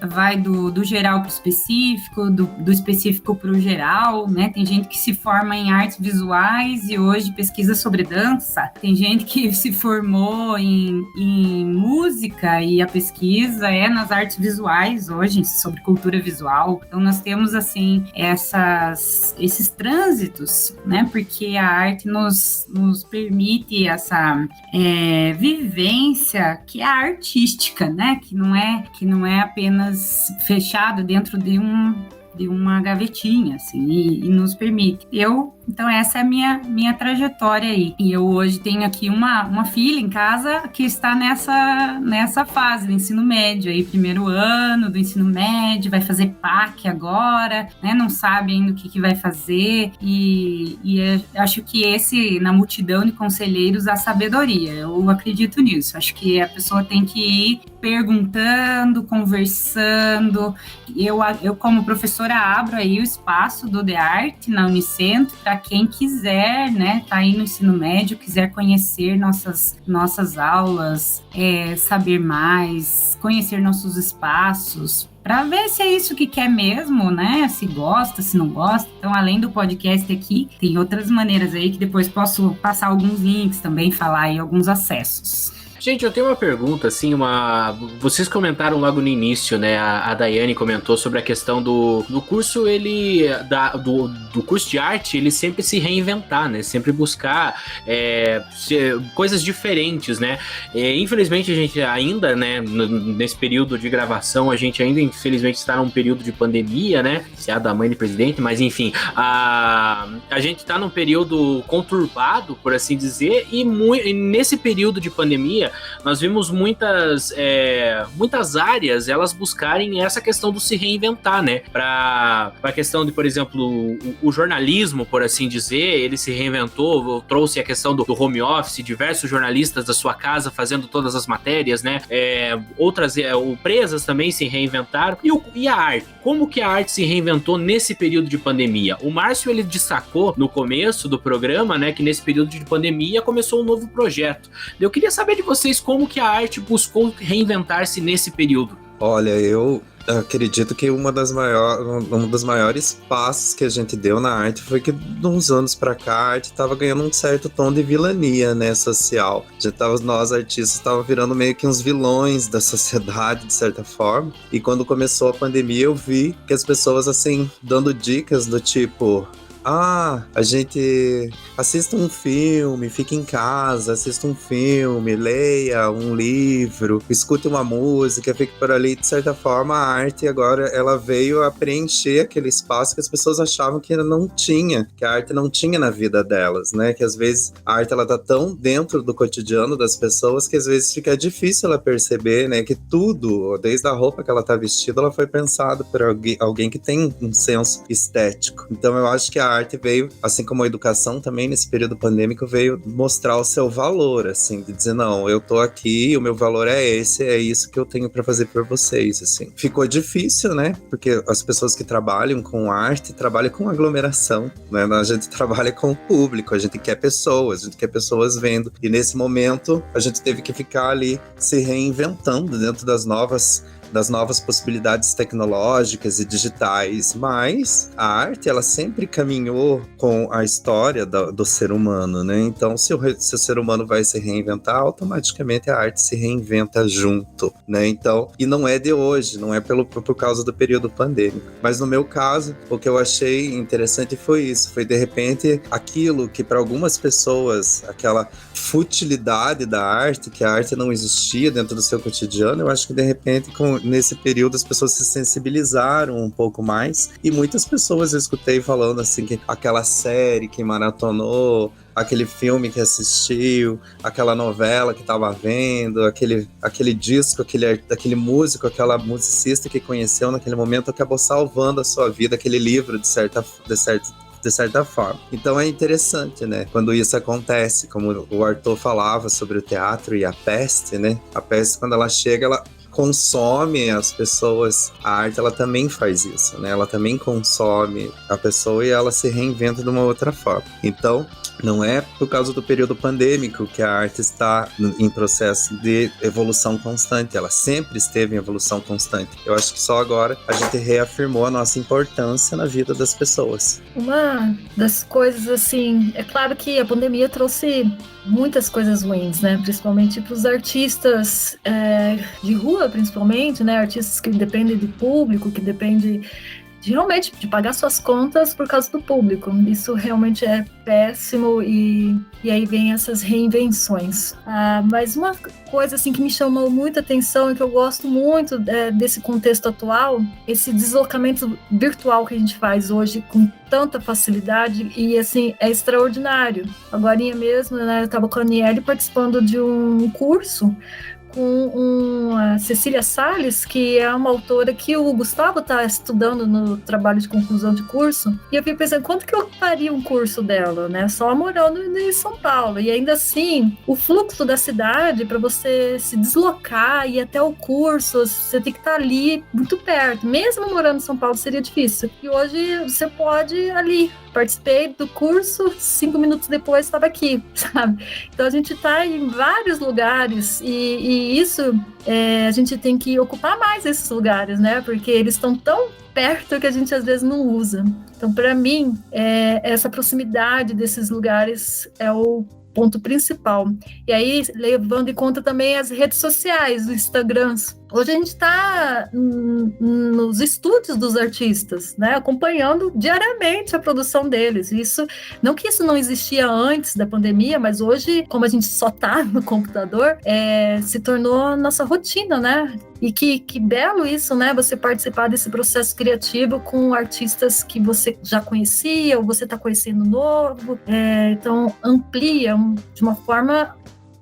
vai do geral para o específico, do específico para o geral, né? Tem gente que se forma em artes visuais e hoje pesquisa sobre dança. Tem gente que se formou em música e a pesquisa é nas artes visuais hoje, sobre cultura visual. Então, nós temos, assim, esses trânsitos, né? Porque a arte nos permite essa vivência que é artística, né? Que não é apenas fechado dentro de uma gavetinha, assim, e nos permite. Então essa é a minha trajetória aí. E eu hoje tenho aqui uma filha em casa que está nessa fase do ensino médio aí, primeiro ano do ensino médio, vai fazer PAC agora, né? Não sabe ainda o que vai fazer, e acho que na multidão de conselheiros, a sabedoria, eu acredito nisso. Acho que a pessoa tem que ir perguntando, conversando. Eu como professora abro aí o espaço do The Art na Unicentro para quem quiser, né, tá aí no ensino médio, quiser conhecer nossas aulas, saber mais, conhecer nossos espaços, para ver se é isso que quer mesmo, né? Se gosta, se não gosta. Então, além do podcast aqui, tem outras maneiras aí que depois posso passar alguns links também, falar aí alguns acessos. Gente, eu tenho uma pergunta, assim, vocês comentaram logo no início, né, a Daiane comentou sobre a questão do curso, do curso de arte, ele sempre se reinventar, né, sempre buscar coisas diferentes, né, infelizmente a gente ainda, né, nesse período de gravação, a gente ainda, infelizmente, está num período de pandemia, né, se é da mãe do presidente, mas enfim, a gente está num período conturbado, por assim dizer, e nesse período de pandemia, nós vimos muitas áreas elas buscarem essa questão do se reinventar, né? Para a questão de, por exemplo, o jornalismo, por assim dizer, ele se reinventou, trouxe a questão do home office, diversos jornalistas da sua casa fazendo todas as matérias, né? Outras empresas também se reinventaram. E a arte? Como que a arte se reinventou nesse período de pandemia? O Márcio, ele destacou no começo do programa, né, que nesse período de pandemia começou um novo projeto. Eu queria saber de vocês como que a arte buscou reinventar-se nesse período. Olha, eu acredito que um dos maiores passos que a gente deu na arte foi que, de uns anos pra cá, a arte estava ganhando um certo tom de vilania, né, social. Nós artistas estávamos virando meio que uns vilões da sociedade, de certa forma. E quando começou a pandemia, eu vi que as pessoas, assim, dando dicas do tipo: a gente assista um filme, fique em casa, assista um filme, leia um livro, escute uma música, fique por ali. De certa forma, a arte agora ela veio a preencher aquele espaço que as pessoas achavam que não tinha, que a arte não tinha na vida delas, né? Que às vezes a arte ela tá tão dentro do cotidiano das pessoas que às vezes fica difícil ela perceber, né? Que tudo, desde a roupa que ela tá vestida, ela foi pensada por alguém que tem um senso estético. Então eu acho que a arte veio, assim como a educação também nesse período pandêmico, veio mostrar o seu valor, assim, de dizer, não, eu tô aqui, o meu valor é esse, é isso que eu tenho pra fazer por vocês, assim. Ficou difícil, né? Porque as pessoas que trabalham com arte trabalham com aglomeração, né? A gente trabalha com o público, a gente quer pessoas vendo. E nesse momento, a gente teve que ficar ali se reinventando dentro das novas possibilidades tecnológicas e digitais, mas a arte, ela sempre caminhou com a história do ser humano, né? Então, se o ser humano vai se reinventar, automaticamente a arte se reinventa junto, né? Então, e não é de hoje, não é por causa do período pandêmico. Mas no meu caso, o que eu achei interessante foi isso, foi de repente aquilo que para algumas pessoas, aquela futilidade da arte, que a arte não existia dentro do seu cotidiano, eu acho que de repente nesse período as pessoas se sensibilizaram um pouco mais, e muitas pessoas eu escutei falando assim que aquela série que maratonou, aquele filme que assistiu, aquela novela que estava vendo, aquele disco, aquele músico, aquela musicista que conheceu naquele momento acabou salvando a sua vida, aquele livro de certa forma. Então é interessante, né? Quando isso acontece, como o Arthur falava sobre o teatro e a peste, né? A peste, quando ela chega, ela consome as pessoas. A arte, ela também faz isso, né? Ela também consome a pessoa e ela se reinventa de uma outra forma. Então, não é por causa do período pandêmico que a arte está em processo de evolução constante. Ela sempre esteve em evolução constante. Eu acho que só agora a gente reafirmou a nossa importância na vida das pessoas. Uma das coisas, assim, é claro que a pandemia trouxe muitas coisas ruins, né? Principalmente para os artistas de rua, principalmente, né? Artistas que dependem do público, que dependem realmente de pagar suas contas por causa do público. Isso realmente é péssimo e aí vem essas reinvenções. Mas uma coisa assim que me chamou muita atenção e que eu gosto muito desse contexto atual, esse deslocamento virtual que a gente faz hoje com tanta facilidade e assim, é extraordinário. Agorinha mesmo, né, eu estava com a Aniele participando de um curso com a Cecília Salles, que é uma autora que o Gustavo está estudando no trabalho de conclusão de curso, e eu fiquei pensando, quanto que eu faria um curso dela, né? Só morando em São Paulo, e ainda assim, o fluxo da cidade, para você se deslocar e ir até o curso, você tem que estar ali, muito perto, mesmo morando em São Paulo seria difícil, e hoje você pode ir ali. Participei do curso, 5 minutos depois estava aqui, sabe? Então a gente está em vários lugares e isso a gente tem que ocupar mais esses lugares, né? Porque eles estão tão perto que a gente às vezes não usa. Então, para mim, essa proximidade desses lugares é o ponto principal. E aí, levando em conta também as redes sociais, os Instagrams. Hoje a gente está nos estúdios dos artistas, né, acompanhando diariamente a produção deles. Isso, não que isso não existia antes da pandemia, mas hoje, como a gente só está no computador, se tornou nossa rotina, né? E que belo isso, né? Você participar desse processo criativo com artistas que você já conhecia ou você está conhecendo novo. Então, amplia de uma forma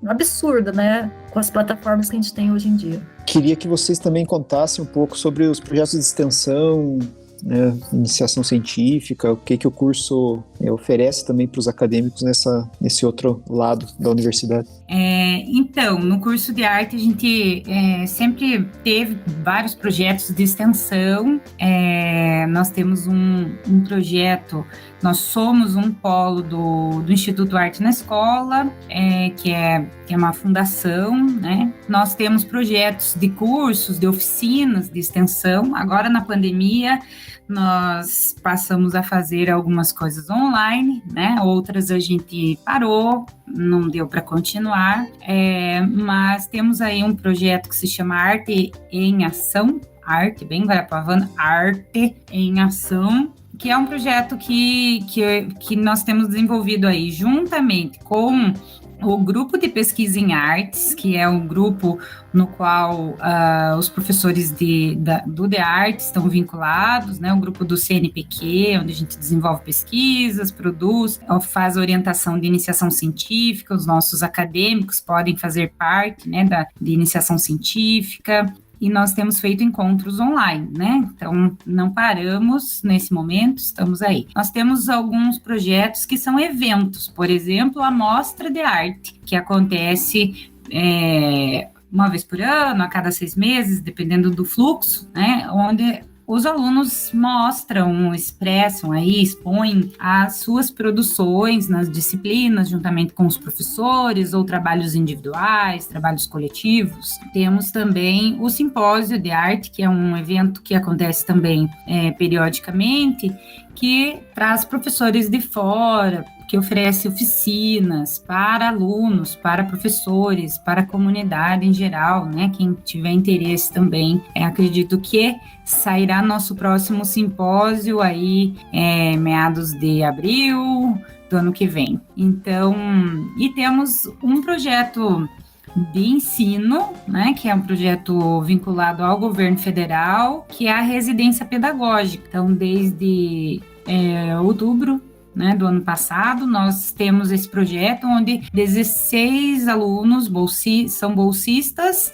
absurda, né? Com as plataformas que a gente tem hoje em dia. Queria que vocês também contassem um pouco sobre os projetos de extensão, né, iniciação científica, o que o curso oferece também para os acadêmicos nesse outro lado da universidade. Então, no curso de arte a gente sempre teve vários projetos de extensão. Nós temos um projeto, nós somos um polo do Instituto Arte na Escola, que é uma fundação, né? Nós temos projetos de cursos, de oficinas de extensão. Agora, na pandemia, nós passamos a fazer algumas coisas online, né? Outras a gente parou, não deu para continuar, mas temos aí um projeto que se chama Arte em Ação, arte, bem guarapuavana, Arte em Ação, que é um projeto que nós temos desenvolvido aí juntamente com o grupo de pesquisa em artes, que é um grupo no qual os professores do The Arts estão vinculados, né? O grupo do CNPq, onde a gente desenvolve pesquisas, produz, faz orientação de iniciação científica, os nossos acadêmicos podem fazer parte, né, de iniciação científica. E nós temos feito encontros online, né? Então, não paramos nesse momento, estamos aí. Nós temos alguns projetos que são eventos, por exemplo, a Mostra de Arte, que acontece uma vez por ano, a cada 6 meses, dependendo do fluxo, né? Onde os alunos mostram, expressam aí, expõem as suas produções nas disciplinas, juntamente com os professores, ou trabalhos individuais, trabalhos coletivos. Temos também o Simpósio de Arte, que é um evento que acontece também periodicamente, que traz professores de fora, que oferece oficinas para alunos, para professores, para a comunidade em geral, né? Quem tiver interesse também, acredito que sairá nosso próximo simpósio aí, meados de abril do ano que vem. Então, e temos um projeto de ensino, né, que é um projeto vinculado ao governo federal, que é a residência pedagógica. Então, desde outubro, né, do ano passado, nós temos esse projeto onde 16 alunos são bolsistas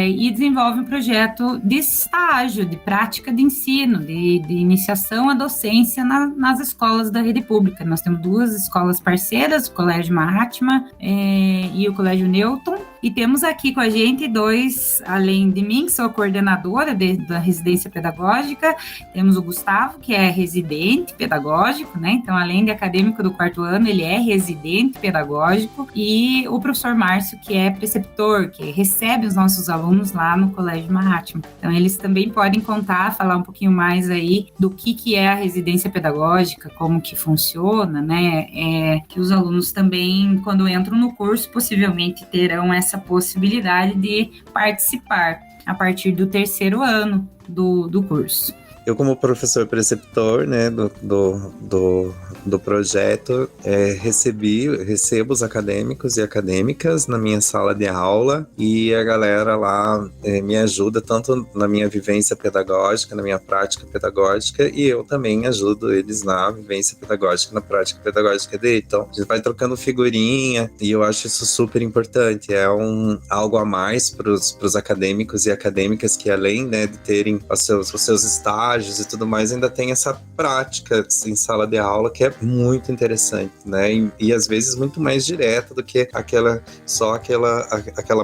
e desenvolvem um projeto de estágio, de prática de ensino, de iniciação à docência nas escolas da rede pública. Nós temos 2 escolas parceiras, o Colégio Mahatma e o Colégio Newton, e temos aqui com a gente 2, além de mim, que sou a coordenadora da residência pedagógica, temos o Gustavo, que é residente pedagógico, né? Então, além de acadêmico do 4º ano, ele é residente pedagógico, e o professor Márcio, que é preceptor, que recebe os nossos alunos lá no Colégio Mahatma. Então, eles também podem falar um pouquinho mais aí do que é a residência pedagógica, como que funciona, né? Que os alunos também, quando entram no curso, possivelmente terão essa possibilidade de participar a partir do 3º ano do curso. Eu, como professor preceptor, né, do projeto, recebo os acadêmicos e acadêmicas na minha sala de aula, e a galera lá me ajuda tanto na minha vivência pedagógica, na minha prática pedagógica, e eu também ajudo eles na vivência pedagógica, na prática pedagógica dele. Então, a gente vai trocando figurinha, e eu acho isso super importante. É algo a mais para os acadêmicos e acadêmicas que, além, né, de terem os seus estágios e tudo mais, ainda tem essa prática em sala de aula que é muito interessante, né? E às vezes muito mais direta do que aquela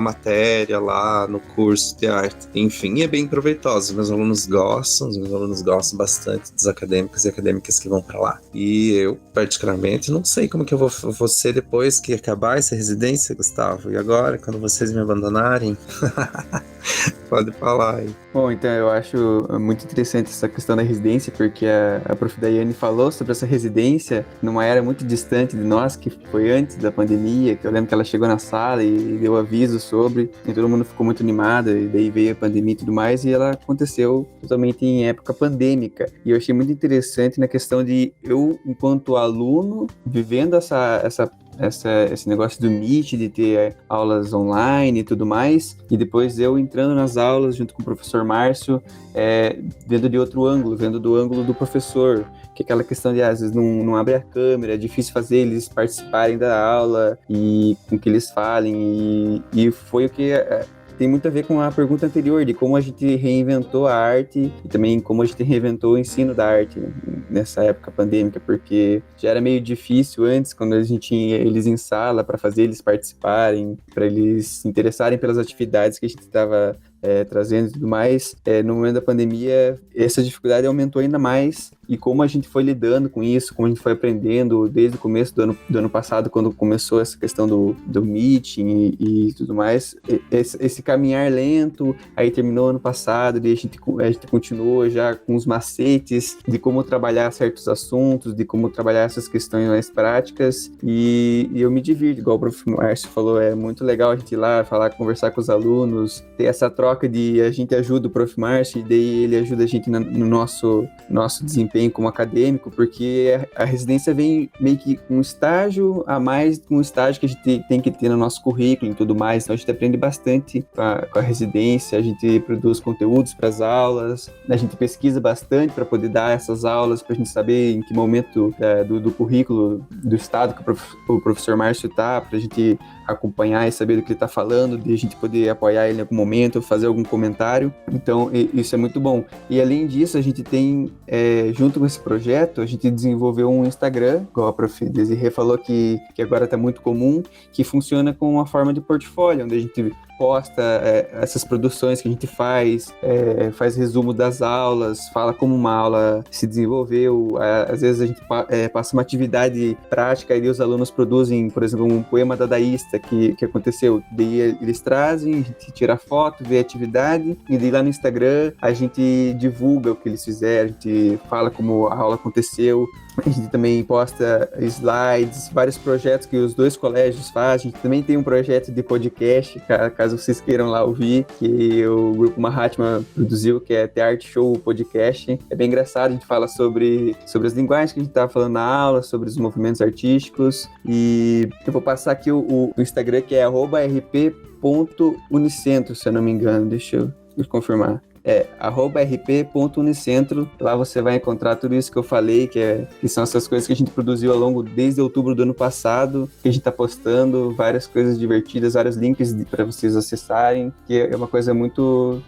matéria lá no curso de arte. Enfim, é bem proveitoso. Meus alunos gostam bastante dos acadêmicos e acadêmicas que vão para lá. E eu, particularmente, não sei como que eu vou ser depois que acabar essa residência, Gustavo. E agora, quando vocês me abandonarem? Pode falar aí. Bom, então eu acho muito interessante essa questão da residência, porque a prof. Daiane falou sobre essa residência numa era muito distante de nós, que foi antes da pandemia, que eu lembro que ela chegou na sala e deu aviso sobre, e todo mundo ficou muito animado, e daí veio a pandemia e tudo mais, e ela aconteceu totalmente em época pandêmica. E eu achei muito interessante na questão de eu, enquanto aluno, vivendo esse negócio do Meet, de ter aulas online e tudo mais, e depois eu entrando nas aulas junto com o professor Márcio, vendo de outro ângulo, vendo do ângulo do professor, que é aquela questão de às vezes não abre a câmera, é difícil fazer eles participarem da aula e com que eles falem, e foi o que tem muito a ver com a pergunta anterior, de como a gente reinventou a arte e também como a gente reinventou o ensino da arte, né, nessa época pandêmica, porque já era meio difícil antes, quando a gente tinha eles em sala para fazer eles participarem, para eles se interessarem pelas atividades que a gente estava trazendo e tudo mais. No momento da pandemia, essa dificuldade aumentou ainda mais, e como a gente foi lidando com isso, como a gente foi aprendendo desde o começo do ano passado, quando começou essa questão do meeting e tudo mais, esse caminhar lento, aí terminou ano passado, e a gente continuou já com os macetes de como trabalhar certos assuntos, de como trabalhar essas questões mais práticas, e eu me divirto, igual o professor Márcio falou, é muito legal a gente ir lá, falar, conversar com os alunos, ter essa troca troca de a gente ajuda o Prof. Márcio e daí ele ajuda a gente no nosso desempenho como acadêmico, porque a residência vem meio que um estágio a mais com um estágio que a gente tem que ter no nosso currículo e tudo mais, então a gente aprende bastante com a residência, a gente produz conteúdos para as aulas, a gente pesquisa bastante para poder dar essas aulas, para a gente saber em que momento do currículo do estado que o professor Márcio está, para a gente acompanhar e saber do que ele está falando, de a gente poder apoiar ele em algum momento, fazer algum comentário. Então, isso é muito bom. E além disso, a gente tem, junto com esse projeto, a gente desenvolveu um Instagram, igual a Prof. Desirê falou que agora está muito comum, que funciona com uma forma de portfólio, onde a gente posta essas produções que a gente faz resumo das aulas, fala como uma aula se desenvolveu, às vezes a gente passa uma atividade prática e os alunos produzem, por exemplo, um poema dadaísta que aconteceu, daí eles trazem, a gente tira foto, vê a atividade, e daí lá no Instagram a gente divulga o que eles fizeram, a gente fala como a aula aconteceu, a gente também posta slides, vários projetos que os 2 colégios fazem. A gente também tem um projeto de podcast, caso vocês queiram lá ouvir, que o Grupo Mahatma produziu, que é The Art Show Podcast. É bem engraçado, a gente fala sobre as linguagens que a gente estava falando na aula, sobre os movimentos artísticos. E eu vou passar aqui o Instagram, que é @rp.unicentro, se eu não me engano, deixa eu confirmar. @rp.unicentro, lá você vai encontrar tudo isso que eu falei, que são essas coisas que a gente produziu desde outubro do ano passado, que a gente tá postando, várias coisas divertidas, vários links para vocês acessarem, que é uma coisa muito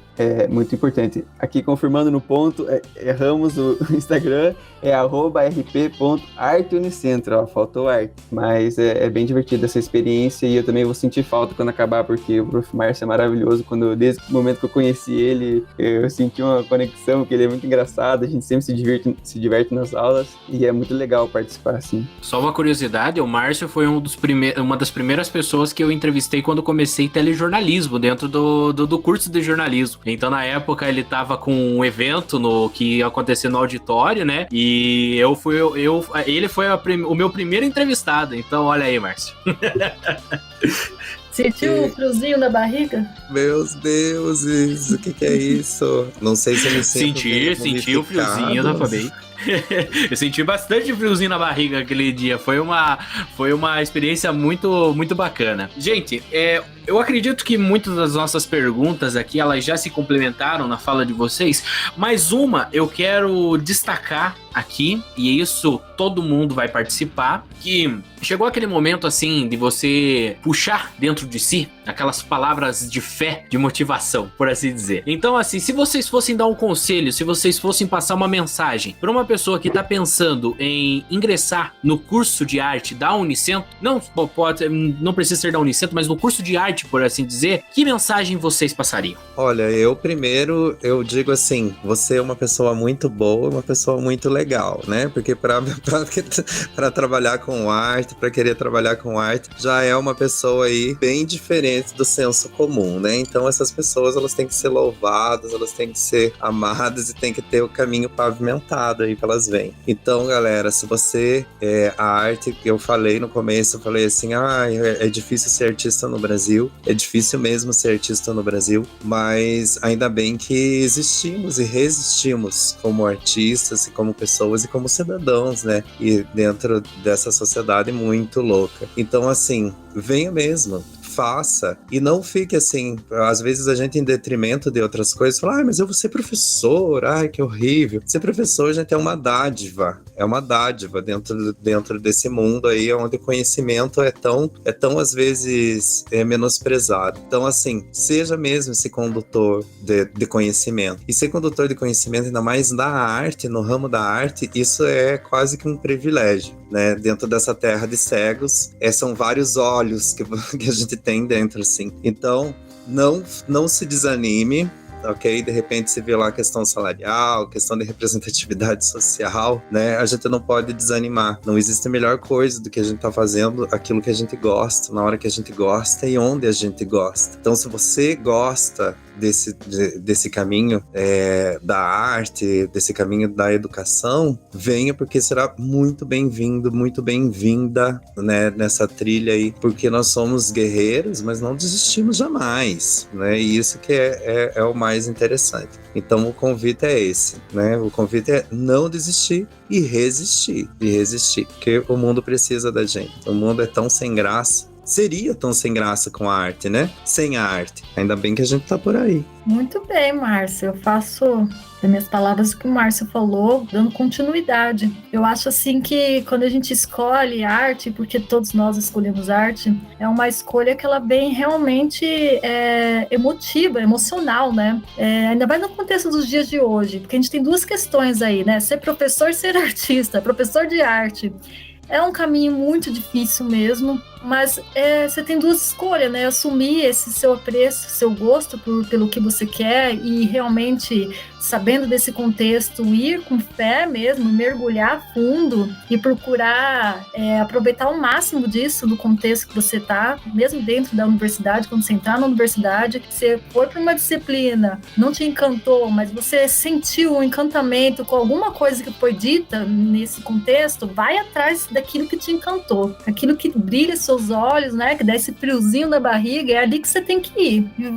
importante. Aqui, confirmando no ponto, erramos o Instagram, é @rp.arteunicentro, ó, faltou arte, mas é bem divertida essa experiência e eu também vou sentir falta quando acabar, porque o Prof. Márcio é maravilhoso, desde o momento que eu conheci ele, eu senti uma conexão, porque ele é muito engraçado, a gente sempre se diverte nas aulas e é muito legal participar, assim. Só uma curiosidade, o Márcio foi uma das primeiras pessoas que eu entrevistei quando comecei telejornalismo, dentro do curso de jornalismo. Então, na época, ele tava com um evento que ia acontecer no auditório, né? E ele foi o meu primeiro entrevistado. Então, olha aí, Márcio. Sentiu o friozinho na barriga? Meus deuses, o que é isso? Não sei se eu me sinto Senti o friozinho, eu falei. Eu senti bastante friozinho na barriga aquele dia. Foi uma experiência muito, muito bacana. Gente, eu acredito que muitas das nossas perguntas aqui, elas já se complementaram na fala de vocês, mas uma eu quero destacar aqui, e isso todo mundo vai participar, que chegou aquele momento assim de você puxar dentro de si aquelas palavras de fé, de motivação, por assim dizer. Então, assim, se vocês fossem dar um conselho, se vocês fossem passar uma mensagem para uma pessoa que está pensando em ingressar no curso de arte da Unicentro, não precisa ser da Unicentro, mas no curso de arte, por assim dizer, que mensagem vocês passariam? Olha, eu digo assim, você é uma pessoa muito boa, uma pessoa muito legal, né? Porque para trabalhar com arte, para querer trabalhar com arte, já é uma pessoa aí bem diferente do senso comum, né? Então essas pessoas, elas têm que ser louvadas, elas têm que ser amadas e têm que ter o caminho pavimentado aí que elas vêm. Então, galera, se você a arte que eu falei no começo, eu falei assim, é difícil ser artista no Brasil, é difícil mesmo ser artista no Brasil, mas ainda bem que existimos e resistimos como artistas e como pessoas e como cidadãos, né? E dentro dessa sociedade muito louca. Então, assim, venha mesmo, faça, e não fique assim, às vezes a gente em detrimento de outras coisas, fala, mas eu vou ser professor, que horrível. Ser professor, gente, é uma dádiva dentro desse mundo aí, onde o conhecimento é tão às vezes menosprezado. Então, assim, seja mesmo esse condutor de conhecimento. E ser condutor de conhecimento, ainda mais na arte, no ramo da arte, isso é quase que um privilégio, né? Dentro dessa terra de cegos, são vários olhos que a gente tem dentro, assim. Então, não se desanime, ok? De repente se vê lá a questão salarial, questão de representatividade social, né? A gente não pode desanimar. Não existe melhor coisa do que a gente tá fazendo aquilo que a gente gosta, na hora que a gente gosta e onde a gente gosta. Então, se você gosta desse caminho da arte, desse caminho da educação, venha, porque será muito bem-vindo, muito bem-vinda, né, nessa trilha aí, porque nós somos guerreiros, mas não desistimos jamais, né? E isso que é o mais interessante. Então o convite é esse, né? O convite é não desistir e resistir, porque o mundo precisa da gente. O mundo é tão sem graça, seria tão sem graça com a arte, né? Sem a arte. Ainda bem que a gente tá por aí. Muito bem, Márcio. Eu faço das minhas palavras o que o Márcio falou, dando continuidade. Eu acho assim que quando a gente escolhe arte, porque todos nós escolhemos arte, é uma escolha que ela vem realmente emotiva, emocional, né? Ainda mais no contexto dos dias de hoje, porque a gente tem duas questões aí, né? Ser professor e ser artista, professor de arte. É um caminho muito difícil mesmo, mas você tem duas escolhas, né? Assumir esse seu apreço, seu gosto pelo que você quer e realmente, sabendo desse contexto, ir com fé mesmo, mergulhar a fundo e procurar aproveitar o máximo disso no contexto que você está, mesmo dentro da universidade. Quando você entrar na universidade, você foi para uma disciplina, não te encantou, mas você sentiu um encantamento com alguma coisa que foi dita nesse contexto, vai atrás daquilo que te encantou, aquilo que brilha seus olhos, né, que dá esse friozinho na barriga, é ali que você tem que ir. E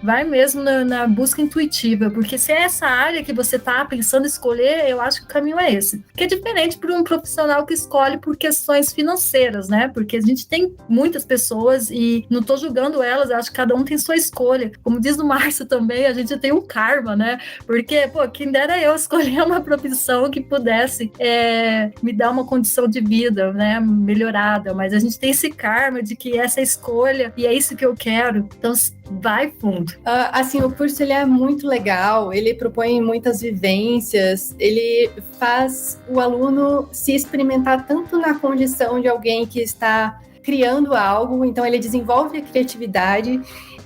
vai mesmo na busca intuitiva, porque se é essa área que você tá pensando em escolher, eu acho que o caminho é esse. Que é diferente para um profissional que escolhe por questões financeiras, né, porque a gente tem muitas pessoas e não tô julgando elas, acho que cada um tem sua escolha. Como diz o Márcio também, a gente tem um karma, né, porque, quem dera eu escolher uma profissão que pudesse me dar uma condição de vida, né, melhorada, mas a gente tem esse karma de que essa é a escolha e é isso que eu quero, então vai fundo. Assim, o curso ele é muito legal, ele propõe muitas vivências, ele faz o aluno se experimentar tanto na condição de alguém que está criando algo, então ele desenvolve a criatividade,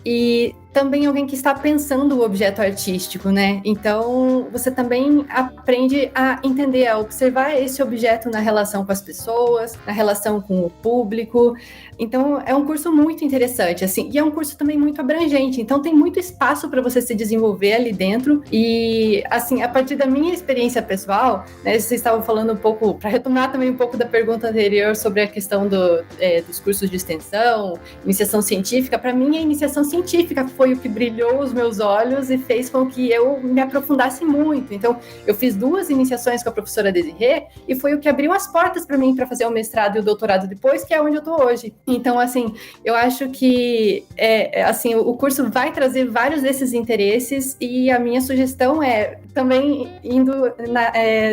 e também alguém que está pensando o objeto artístico, né? Então, você também aprende a entender, a observar esse objeto na relação com as pessoas, na relação com o público. Então, é um curso muito interessante, assim, e é um curso também muito abrangente. Então, tem muito espaço para você se desenvolver ali dentro. E, assim, a partir da minha experiência pessoal, né, vocês estavam falando um pouco, para retomar também um pouco da pergunta anterior sobre a questão dos cursos de extensão, iniciação científica. Para mim, a iniciação científica foi o que brilhou os meus olhos e fez com que eu me aprofundasse muito. Então, eu fiz 2 iniciações com a professora Desirê e foi o que abriu as portas para mim para fazer o mestrado e o doutorado depois, que é onde eu estou hoje. Então, assim, eu acho que assim, o curso vai trazer vários desses interesses, e a minha sugestão é também indo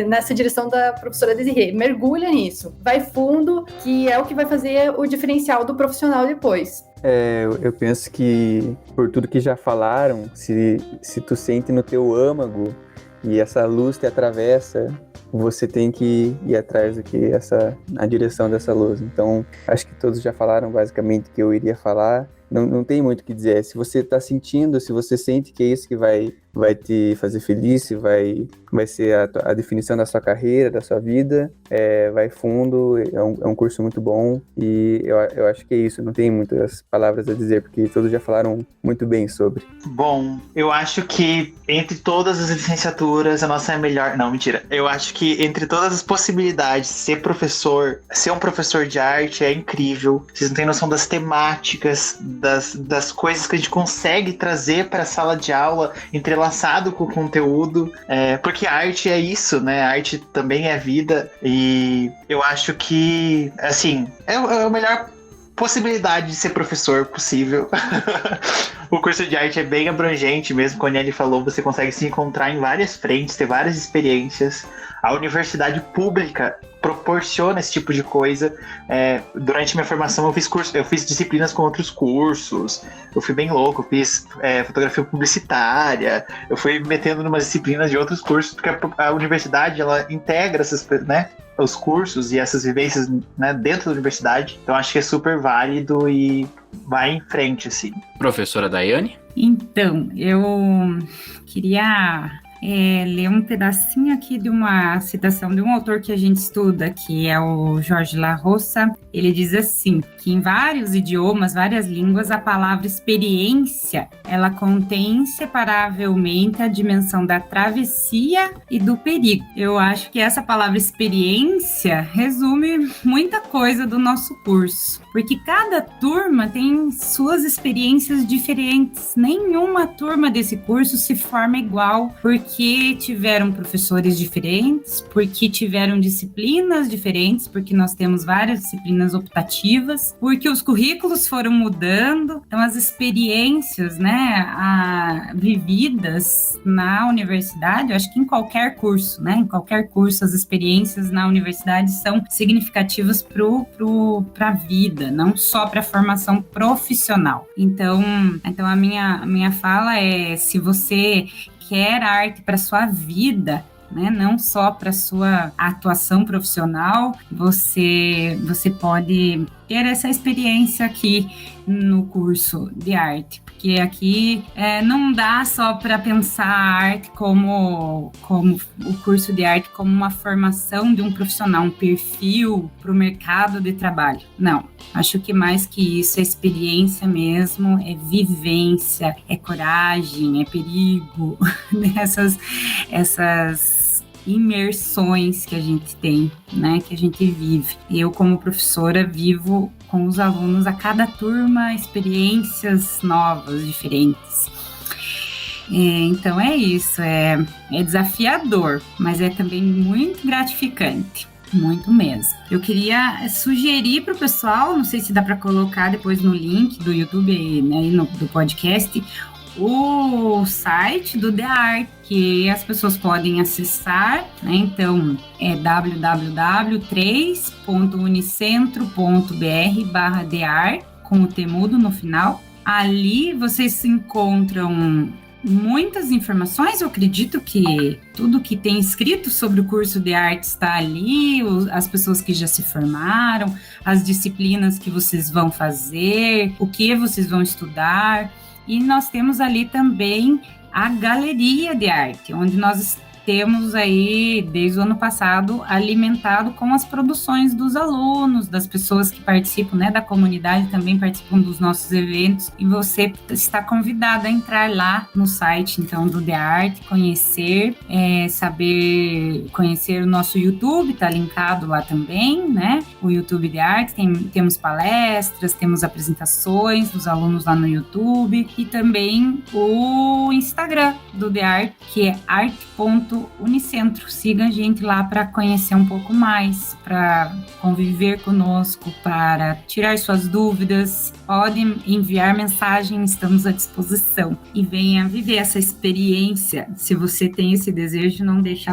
nessa direção da professora Desirê. Mergulha nisso, vai fundo, que é o que vai fazer o diferencial do profissional depois. Eu penso que, por tudo que já falaram, se tu sente no teu âmago e essa luz te atravessa, você tem que ir atrás na direção dessa luz. Então, acho que todos já falaram basicamente o que eu iria falar. Não tem muito o que dizer. Se você está sentindo, se você sente que é isso que vai te fazer feliz, se vai ser a definição da sua carreira, da sua vida, vai fundo, é um curso muito bom, e eu acho que é isso. Não tem muitas palavras a dizer, porque todos já falaram muito bem sobre. Bom, eu acho que entre todas as licenciaturas, a nossa é a melhor. Não, mentira. Eu acho que entre todas as possibilidades, ser um professor de arte é incrível. Vocês não têm noção das temáticas, das coisas que a gente consegue trazer para a sala de aula, entrelaçado com o conteúdo, porque a arte é isso, né? A arte também é vida, e eu acho que, assim, é a melhor possibilidade de ser professor possível. O curso de arte é bem abrangente, mesmo como a Nelly falou, você consegue se encontrar em várias frentes, ter várias experiências. A universidade pública proporciona esse tipo de coisa. Durante minha formação eu fiz disciplinas com outros cursos, eu fui bem louco, eu fiz fotografia publicitária, eu fui me metendo em umas disciplinas de outros cursos, porque a universidade, ela integra essas, né, os cursos e essas vivências, né, dentro da universidade. Então acho que é super válido e vai em frente, assim. Professora Daiane? Então, eu queria ler um pedacinho aqui de uma citação de um autor que a gente estuda, que é o Jorge La Roça. Ele diz assim, que em vários idiomas, várias línguas, a palavra experiência, ela contém inseparavelmente a dimensão da travessia e do perigo. Eu acho que essa palavra experiência resume muita coisa do nosso curso, porque cada turma tem suas experiências diferentes. Nenhuma turma desse curso se forma igual, porque tiveram professores diferentes, porque tiveram disciplinas diferentes, porque nós temos várias disciplinas optativas, porque os currículos foram mudando. Então, as experiências, né, vividas na universidade, eu acho que em qualquer curso, né, em qualquer curso, as experiências na universidade são significativas para a vida, não só para a formação profissional. Então a minha fala é, se você quer arte para sua vida, né, não só para sua atuação profissional, você pode ter essa experiência aqui no curso de arte, porque aqui não dá só para pensar a arte como o curso de arte como uma formação de um profissional, um perfil para o mercado de trabalho. Não, acho que mais que isso é experiência mesmo, é vivência, é coragem, é perigo, essas imersões que a gente tem, né, que a gente vive. Eu, como professora, vivo com os alunos a cada turma experiências novas, diferentes. Então é isso, é desafiador, mas é também muito gratificante. Muito mesmo. Eu queria sugerir para o pessoal, não sei se dá para colocar depois no link do YouTube, né, do podcast, o site do DEART, que as pessoas podem acessar, né? Então é www.unicentro.br/DEART, com o T mudo no final. Ali vocês encontram muitas informações. Eu acredito que tudo que tem escrito sobre o curso de arte está ali, as pessoas que já se formaram, as disciplinas que vocês vão fazer, o que vocês vão estudar. E nós temos ali também a galeria de arte, onde nós temos aí, desde o ano passado, alimentado com as produções dos alunos, das pessoas que participam, né, da comunidade, também participam dos nossos eventos, e você está convidado a entrar lá no site, então, do DEART, conhecer o nosso YouTube, está linkado lá também, né, o YouTube DEART, temos palestras, temos apresentações dos alunos lá no YouTube, e também o Instagram do DEART, que é arte.unicentro. Siga a gente lá para conhecer um pouco mais, para conviver conosco, para tirar suas dúvidas. Podem enviar mensagem, estamos à disposição. E venha viver essa experiência. Se você tem esse desejo, não deixe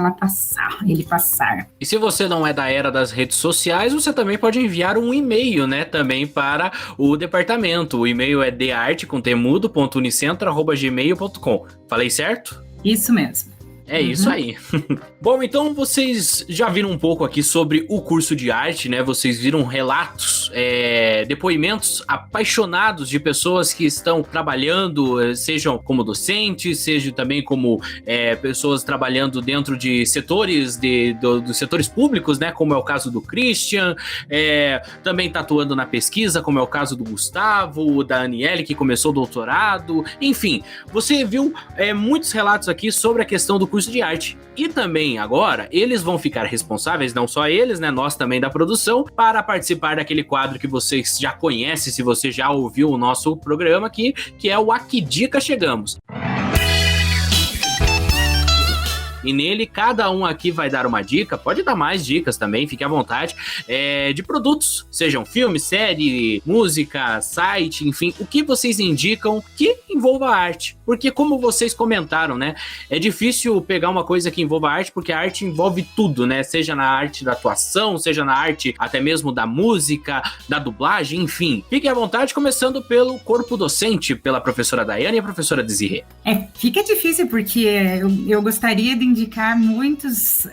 ele passar. E se você não é da era das redes sociais, você também pode enviar um e-mail, né, também para o departamento. O e-mail é dearte.unicentro.gmail.com. Falei certo? Isso mesmo. É isso aí. Bom, então vocês já viram um pouco aqui sobre o curso de arte, né? Vocês viram relatos, depoimentos apaixonados de pessoas que estão trabalhando, sejam como docentes, sejam também como pessoas trabalhando dentro de setores, dos setores públicos, né? Como é o caso do Christian, também está atuando na pesquisa, como é o caso do Gustavo, da Aniele, que começou o doutorado. Enfim, você viu muitos relatos aqui sobre a questão do curso de arte. E também agora, eles vão ficar responsáveis, não só eles, né, nós também da produção, para participar daquele quadro que vocês já conhecem, se você já ouviu o nosso programa aqui, que é o A Que Dica Chegamos. E nele, cada um aqui vai dar uma dica, pode dar mais dicas também, fique à vontade, de produtos, sejam filme, série, música, site, enfim, o que vocês indicam que envolva arte. Porque como vocês comentaram, né, é difícil pegar uma coisa que envolva arte, porque a arte envolve tudo, né, seja na arte da atuação, seja na arte até mesmo da música, da dublagem, enfim. Fiquem à vontade, começando pelo corpo docente, pela professora Daiane e a professora Desirê. Fica difícil, porque eu gostaria de indicar muitos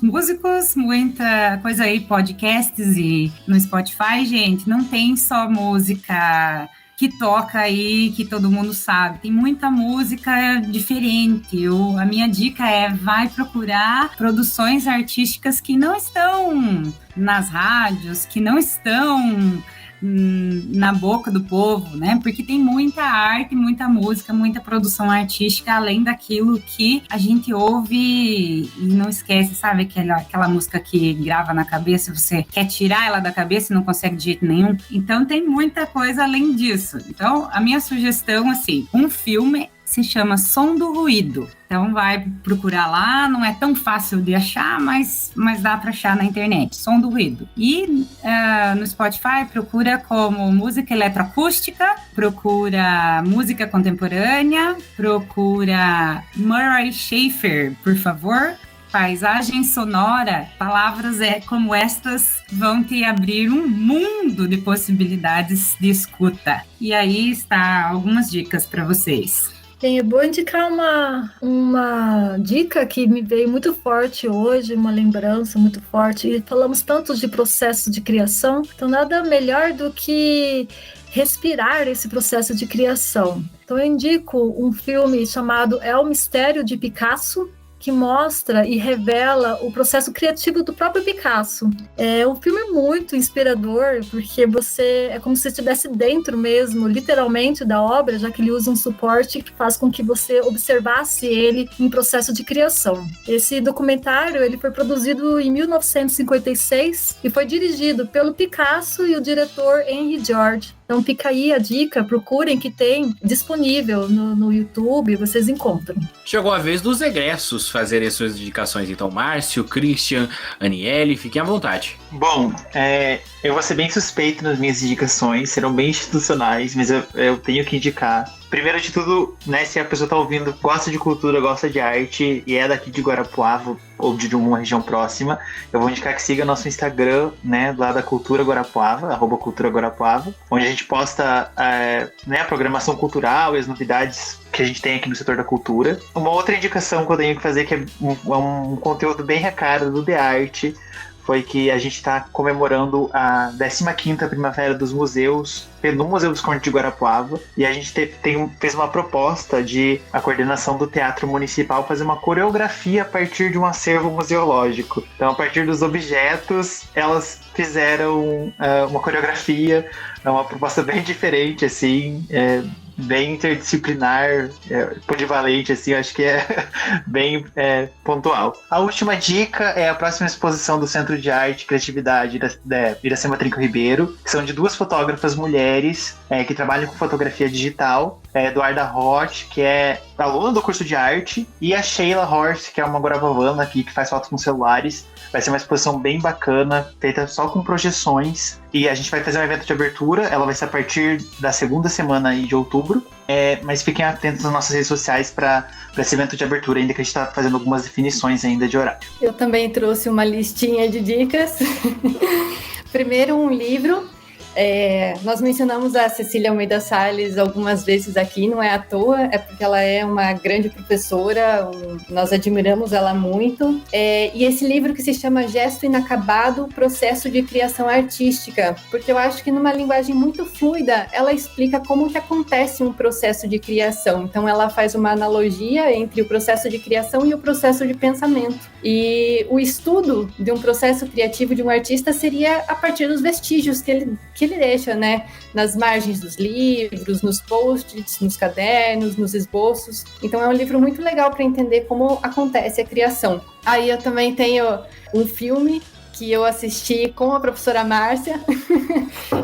músicos, muita coisa aí, podcasts e no Spotify, gente, não tem só música que toca aí, que todo mundo sabe. Tem muita música diferente. A minha dica é, vai procurar produções artísticas que não estão nas rádios, que não estão na boca do povo, né? Porque tem muita arte, muita música, muita produção artística, além daquilo que a gente ouve e não esquece, sabe? Aquela música que grava na cabeça, você quer tirar ela da cabeça e não consegue de jeito nenhum. Então tem muita coisa além disso. Então, a minha sugestão, assim, um filme se chama Som do Ruído. Então vai procurar lá, não é tão fácil de achar, mas dá para achar na internet, Som do Ruído. E no Spotify procura como música eletroacústica, procura música contemporânea, procura Murray Schafer, por favor. Paisagem sonora, palavras como estas vão te abrir um mundo de possibilidades de escuta. E aí está algumas dicas para vocês. Bem, eu vou indicar uma dica que me veio muito forte hoje, uma lembrança muito forte. E falamos tanto de processo de criação, então nada melhor do que respirar esse processo de criação. Então eu indico um filme chamado É o Mistério de Picasso, que mostra e revela o processo criativo do próprio Picasso. É um filme muito inspirador, porque você é como se estivesse dentro mesmo, literalmente, da obra, já que ele usa um suporte que faz com que você observasse ele em processo de criação. Esse documentário ele foi produzido em 1956 e foi dirigido pelo Picasso e o diretor Henry George. Então fica aí a dica, procurem que tem disponível no YouTube, vocês encontram. Chegou a vez dos egressos fazerem suas indicações, então Márcio, Christian, Aniele, fiquem à vontade. Bom, eu vou ser bem suspeito nas minhas indicações, serão bem institucionais, mas eu tenho que indicar. Primeiro de tudo, né, se a pessoa tá ouvindo, gosta de cultura, gosta de arte e é daqui de Guarapuava ou de uma região próxima, eu vou indicar que siga nosso Instagram, né, lá da Cultura Guarapuava, @culturaguarapuava, onde a gente posta né, a programação cultural e as novidades que a gente tem aqui no setor da cultura. Uma outra indicação que eu tenho que fazer, que é um conteúdo bem recaro do The Art, foi que a gente está comemorando a 15ª Primavera dos Museus no Museu dos Contos de Guarapuava, e a gente fez uma proposta de a coordenação do Teatro Municipal fazer uma coreografia a partir de um acervo museológico. Então, a partir dos objetos, elas fizeram uma coreografia, uma proposta bem diferente, assim, bem interdisciplinar, polivalente, assim, acho que é bem pontual. A última dica é a próxima exposição do Centro de Arte e Criatividade da Iracema Trinco Ribeiro, que são de duas fotógrafas mulheres que trabalham com fotografia digital, Eduarda Roth, que é aluna do curso de arte, e a Sheila Horst, que é uma guarapavana aqui que faz fotos com celulares. Vai ser uma exposição bem bacana, feita só com projeções, e a gente vai fazer um evento de abertura. Ela vai ser a partir da segunda semana aí de outubro, mas fiquem atentos nas nossas redes sociais para esse evento de abertura, ainda que a gente está fazendo algumas definições ainda de horário. Eu também trouxe uma listinha de dicas. Primeiro, um livro. Nós mencionamos a Cecília Almeida Salles algumas vezes aqui, não é à toa, é porque ela é uma grande professora, nós admiramos ela muito, e esse livro que se chama Gesto Inacabado, Processo de Criação Artística, porque eu acho que numa linguagem muito fluida, ela explica como que acontece um processo de criação. Então ela faz uma analogia entre o processo de criação e o processo de pensamento, e o estudo de um processo criativo de um artista seria a partir dos vestígios que ele deixa, né, nas margens dos livros, nos post-its, nos cadernos, nos esboços. Então é um livro muito legal para entender como acontece a criação. Aí eu também tenho um filme que eu assisti com a professora Márcia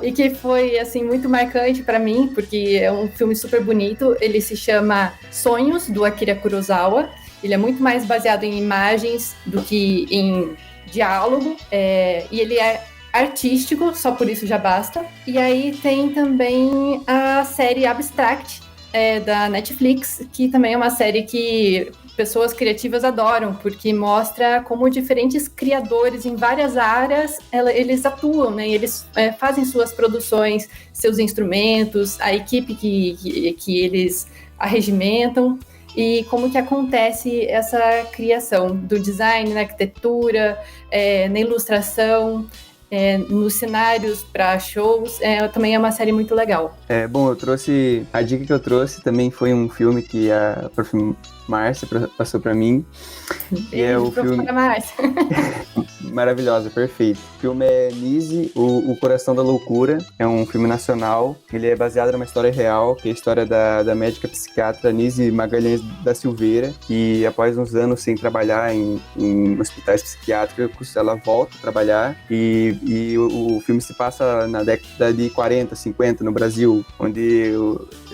e que foi, assim, muito marcante para mim, porque é um filme super bonito. Ele se chama Sonhos, do Akira Kurosawa. Ele é muito mais baseado em imagens do que em diálogo, e ele é artístico, só por isso já basta. E aí tem também a série Abstract, da Netflix, que também é uma série que pessoas criativas adoram, porque mostra como diferentes criadores em várias áreas, eles atuam, né? Eles fazem suas produções, seus instrumentos, a equipe que eles arregimentam, e como que acontece essa criação do design, na arquitetura, na ilustração. nos cenários para shows, também é uma série muito legal. Bom, a dica que eu trouxe também foi um filme que a prof. Márcia passou para mim. E é o filme maravilhosa, perfeito. O filme é Nise, o Coração da Loucura. É um filme nacional. Ele é baseado numa história real, que é a história da médica psiquiatra Nise Magalhães da Silveira, que após uns anos sem trabalhar em hospitais psiquiátricos, ela volta a trabalhar e o filme se passa na década de 40, 50 no Brasil, onde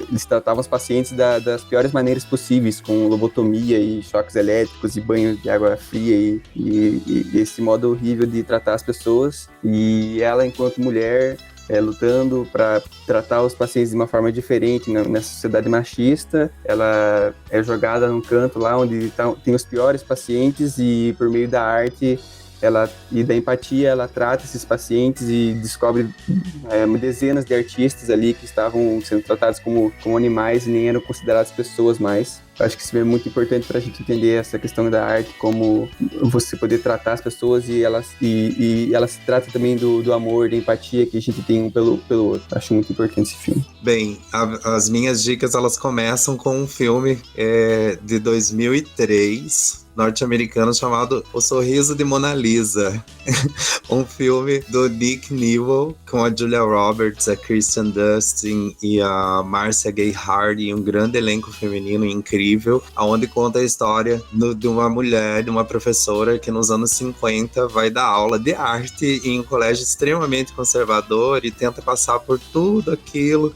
eles tratavam os pacientes das piores maneiras possíveis, com lobotomia e choques elétricos e banhos de água fria e esse modo horrível de tratar as pessoas. E ela, enquanto mulher, lutando para tratar os pacientes de uma forma diferente nessa sociedade machista, ela é jogada num canto lá onde tem os piores pacientes e, por meio da arte e da empatia, ela trata esses pacientes e descobre dezenas de artistas ali que estavam sendo tratados como animais e nem eram considerados pessoas mais. Eu acho que isso é muito importante para a gente entender essa questão da arte, como você poder tratar as pessoas e ela se trata também do amor, da empatia que a gente tem um pelo outro. Acho muito importante esse filme. Bem, as minhas dicas, elas começam com um filme de 2003, norte-americano, chamado O Sorriso de Mona Lisa. Um filme do Nick Newell, com a Julia Roberts, a Kristen Dustin e a Marcia Gay Hardy, um grande elenco feminino incrível, onde conta a história de uma mulher, de uma professora que nos anos 50 vai dar aula de arte em um colégio extremamente conservador e tenta passar por tudo aquilo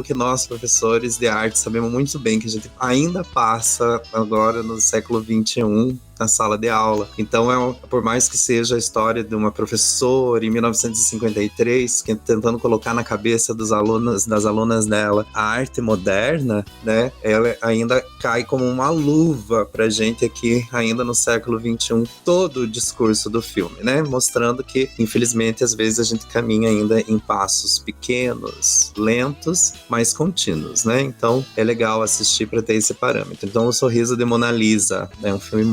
que nós, professores de arte, sabemos muito bem que a gente ainda passa agora no século XXI na sala de aula. Então, por mais que seja a história de uma professora em 1953, que tentando colocar na cabeça das alunas dela a arte moderna, né, ela ainda cai como uma luva pra gente aqui, ainda no século XXI, todo o discurso do filme, né, mostrando que, infelizmente, às vezes a gente caminha ainda em passos pequenos, lentos, mas contínuos, né, então é legal assistir para ter esse parâmetro. Então, O Sorriso de Mona Lisa é um filme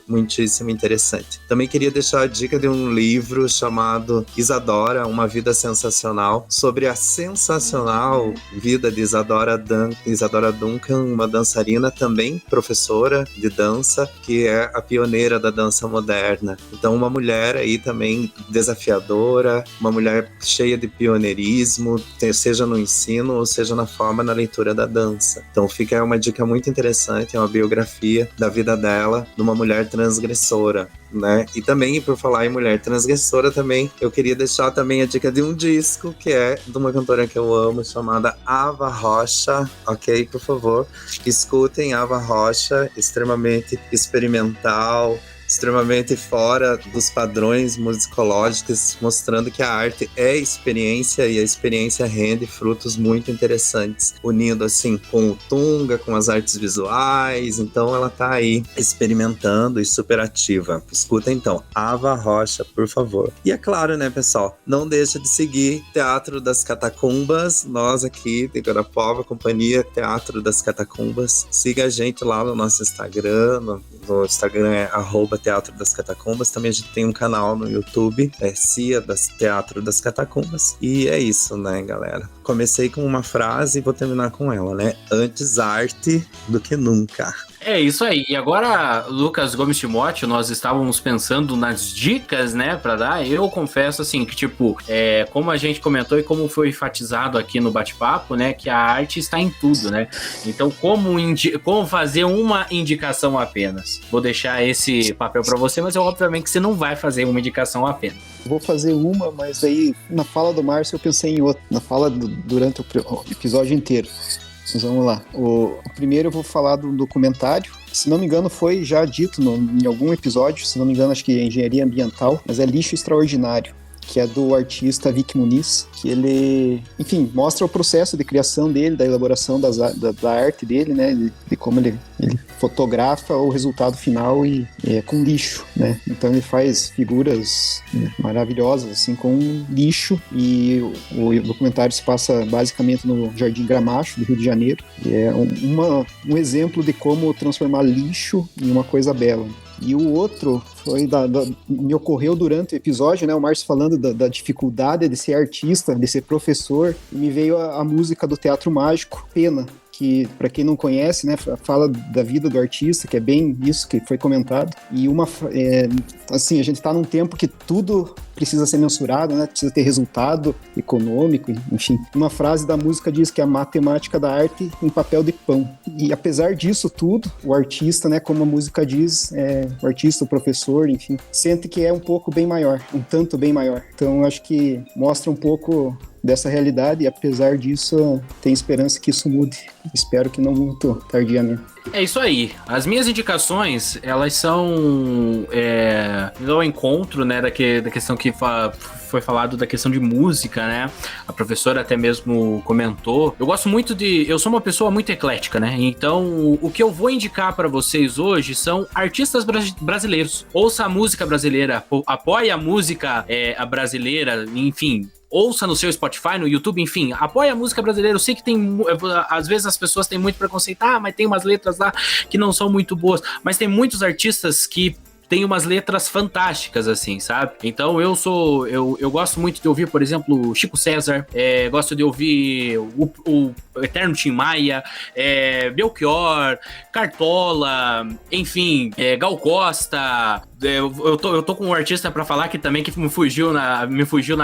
muitíssimo interessante. Também queria deixar a dica de um livro chamado Isadora, Uma Vida Sensacional, sobre a sensacional vida de Isadora Duncan, uma dançarina, também professora de dança, que é a pioneira da dança moderna. Então, uma mulher aí também desafiadora, uma mulher cheia de pioneirismo, seja no ensino ou seja na forma, na leitura da dança. Então, fica uma dica muito interessante, é uma biografia da vida dela, de uma mulher transgressora, né? E também, por falar em mulher transgressora, também eu queria deixar também a dica de um disco que é de uma cantora que eu amo, chamada Ava Rocha, ok? Por favor, escutem Ava Rocha, extremamente experimental, extremamente fora dos padrões musicológicos, mostrando que a arte é experiência e a experiência rende frutos muito interessantes, unindo assim com o Tunga, com as artes visuais. Então ela tá aí experimentando e super ativa. Escuta então, Ava Rocha, por favor. E é claro, né, pessoal, não deixa de seguir Teatro das Catacumbas, nós aqui de Guarapova, companhia Teatro das Catacumbas. Siga a gente lá no nosso Instagram, no Instagram é @Teatro das Catacumbas. Também a gente tem um canal no YouTube, Cia das Teatro das Catacumbas. E é isso, né, galera? Comecei com uma frase e vou terminar com ela, né? Antes arte do que nunca. É isso aí. E agora, Lucas Gomes Timóteo, nós estávamos pensando nas dicas, né, pra dar. Eu confesso, assim, que, tipo, como a gente comentou e como foi enfatizado aqui no bate-papo, né, que a arte está em tudo, né? Então, como fazer uma indicação apenas? Vou deixar esse papel pra você, mas obviamente que você não vai fazer uma indicação apenas. Vou fazer uma, mas aí, na fala do Márcio, eu pensei em outra. Na fala durante o episódio inteiro. Mas vamos lá. O primeiro eu vou falar do documentário. Se não me engano, foi já dito em algum episódio, se não me engano, acho que é Engenharia Ambiental, mas é Lixo Extraordinário, que é do artista Vic Muniz, que ele, enfim, mostra o processo de criação dele, da elaboração da arte dele, né, de como ele fotografa o resultado final e com lixo, né, então ele faz figuras maravilhosas, assim, com lixo, e o documentário se passa basicamente no Jardim Gramacho, do Rio de Janeiro, e é um exemplo de como transformar lixo em uma coisa bela. E o outro foi me ocorreu durante o episódio, né? O Márcio falando da dificuldade de ser artista, de ser professor, e me veio a música do Teatro Mágico, Pena, que, para quem não conhece, né, fala da vida do artista, que é bem isso que foi comentado. E assim, a gente está num tempo que tudo precisa ser mensurado, né? Precisa ter resultado econômico, enfim. Uma frase da música diz que a matemática da arte em papel de pão. E apesar disso tudo, o artista, né, como a música diz, o artista, o professor, enfim, sente que é um pouco bem maior, um tanto bem maior. Então, acho que mostra um pouco dessa realidade, e apesar disso, tem esperança que isso mude. Espero que não muito tardiamente. É isso aí. As minhas indicações, elas são ao encontro, né, da questão que foi falado da questão de música, né? A professora até mesmo comentou. Eu gosto muito eu sou uma pessoa muito eclética, né? Então, o que eu vou indicar para vocês hoje são artistas brasileiros. Ouça a música brasileira, apoie a música brasileira, enfim. Ouça no seu Spotify, no YouTube, enfim, apoia a música brasileira. Eu sei que às vezes as pessoas têm muito preconceito, mas tem umas letras lá que não são muito boas, mas tem muitos artistas que tem umas letras fantásticas, assim, sabe? Então eu gosto muito de ouvir, por exemplo, Chico César, gosto de ouvir o Eterno Tim Maia, Belchior, Cartola, enfim, Gal Costa. Eu tô com um artista pra falar aqui também que me fugiu na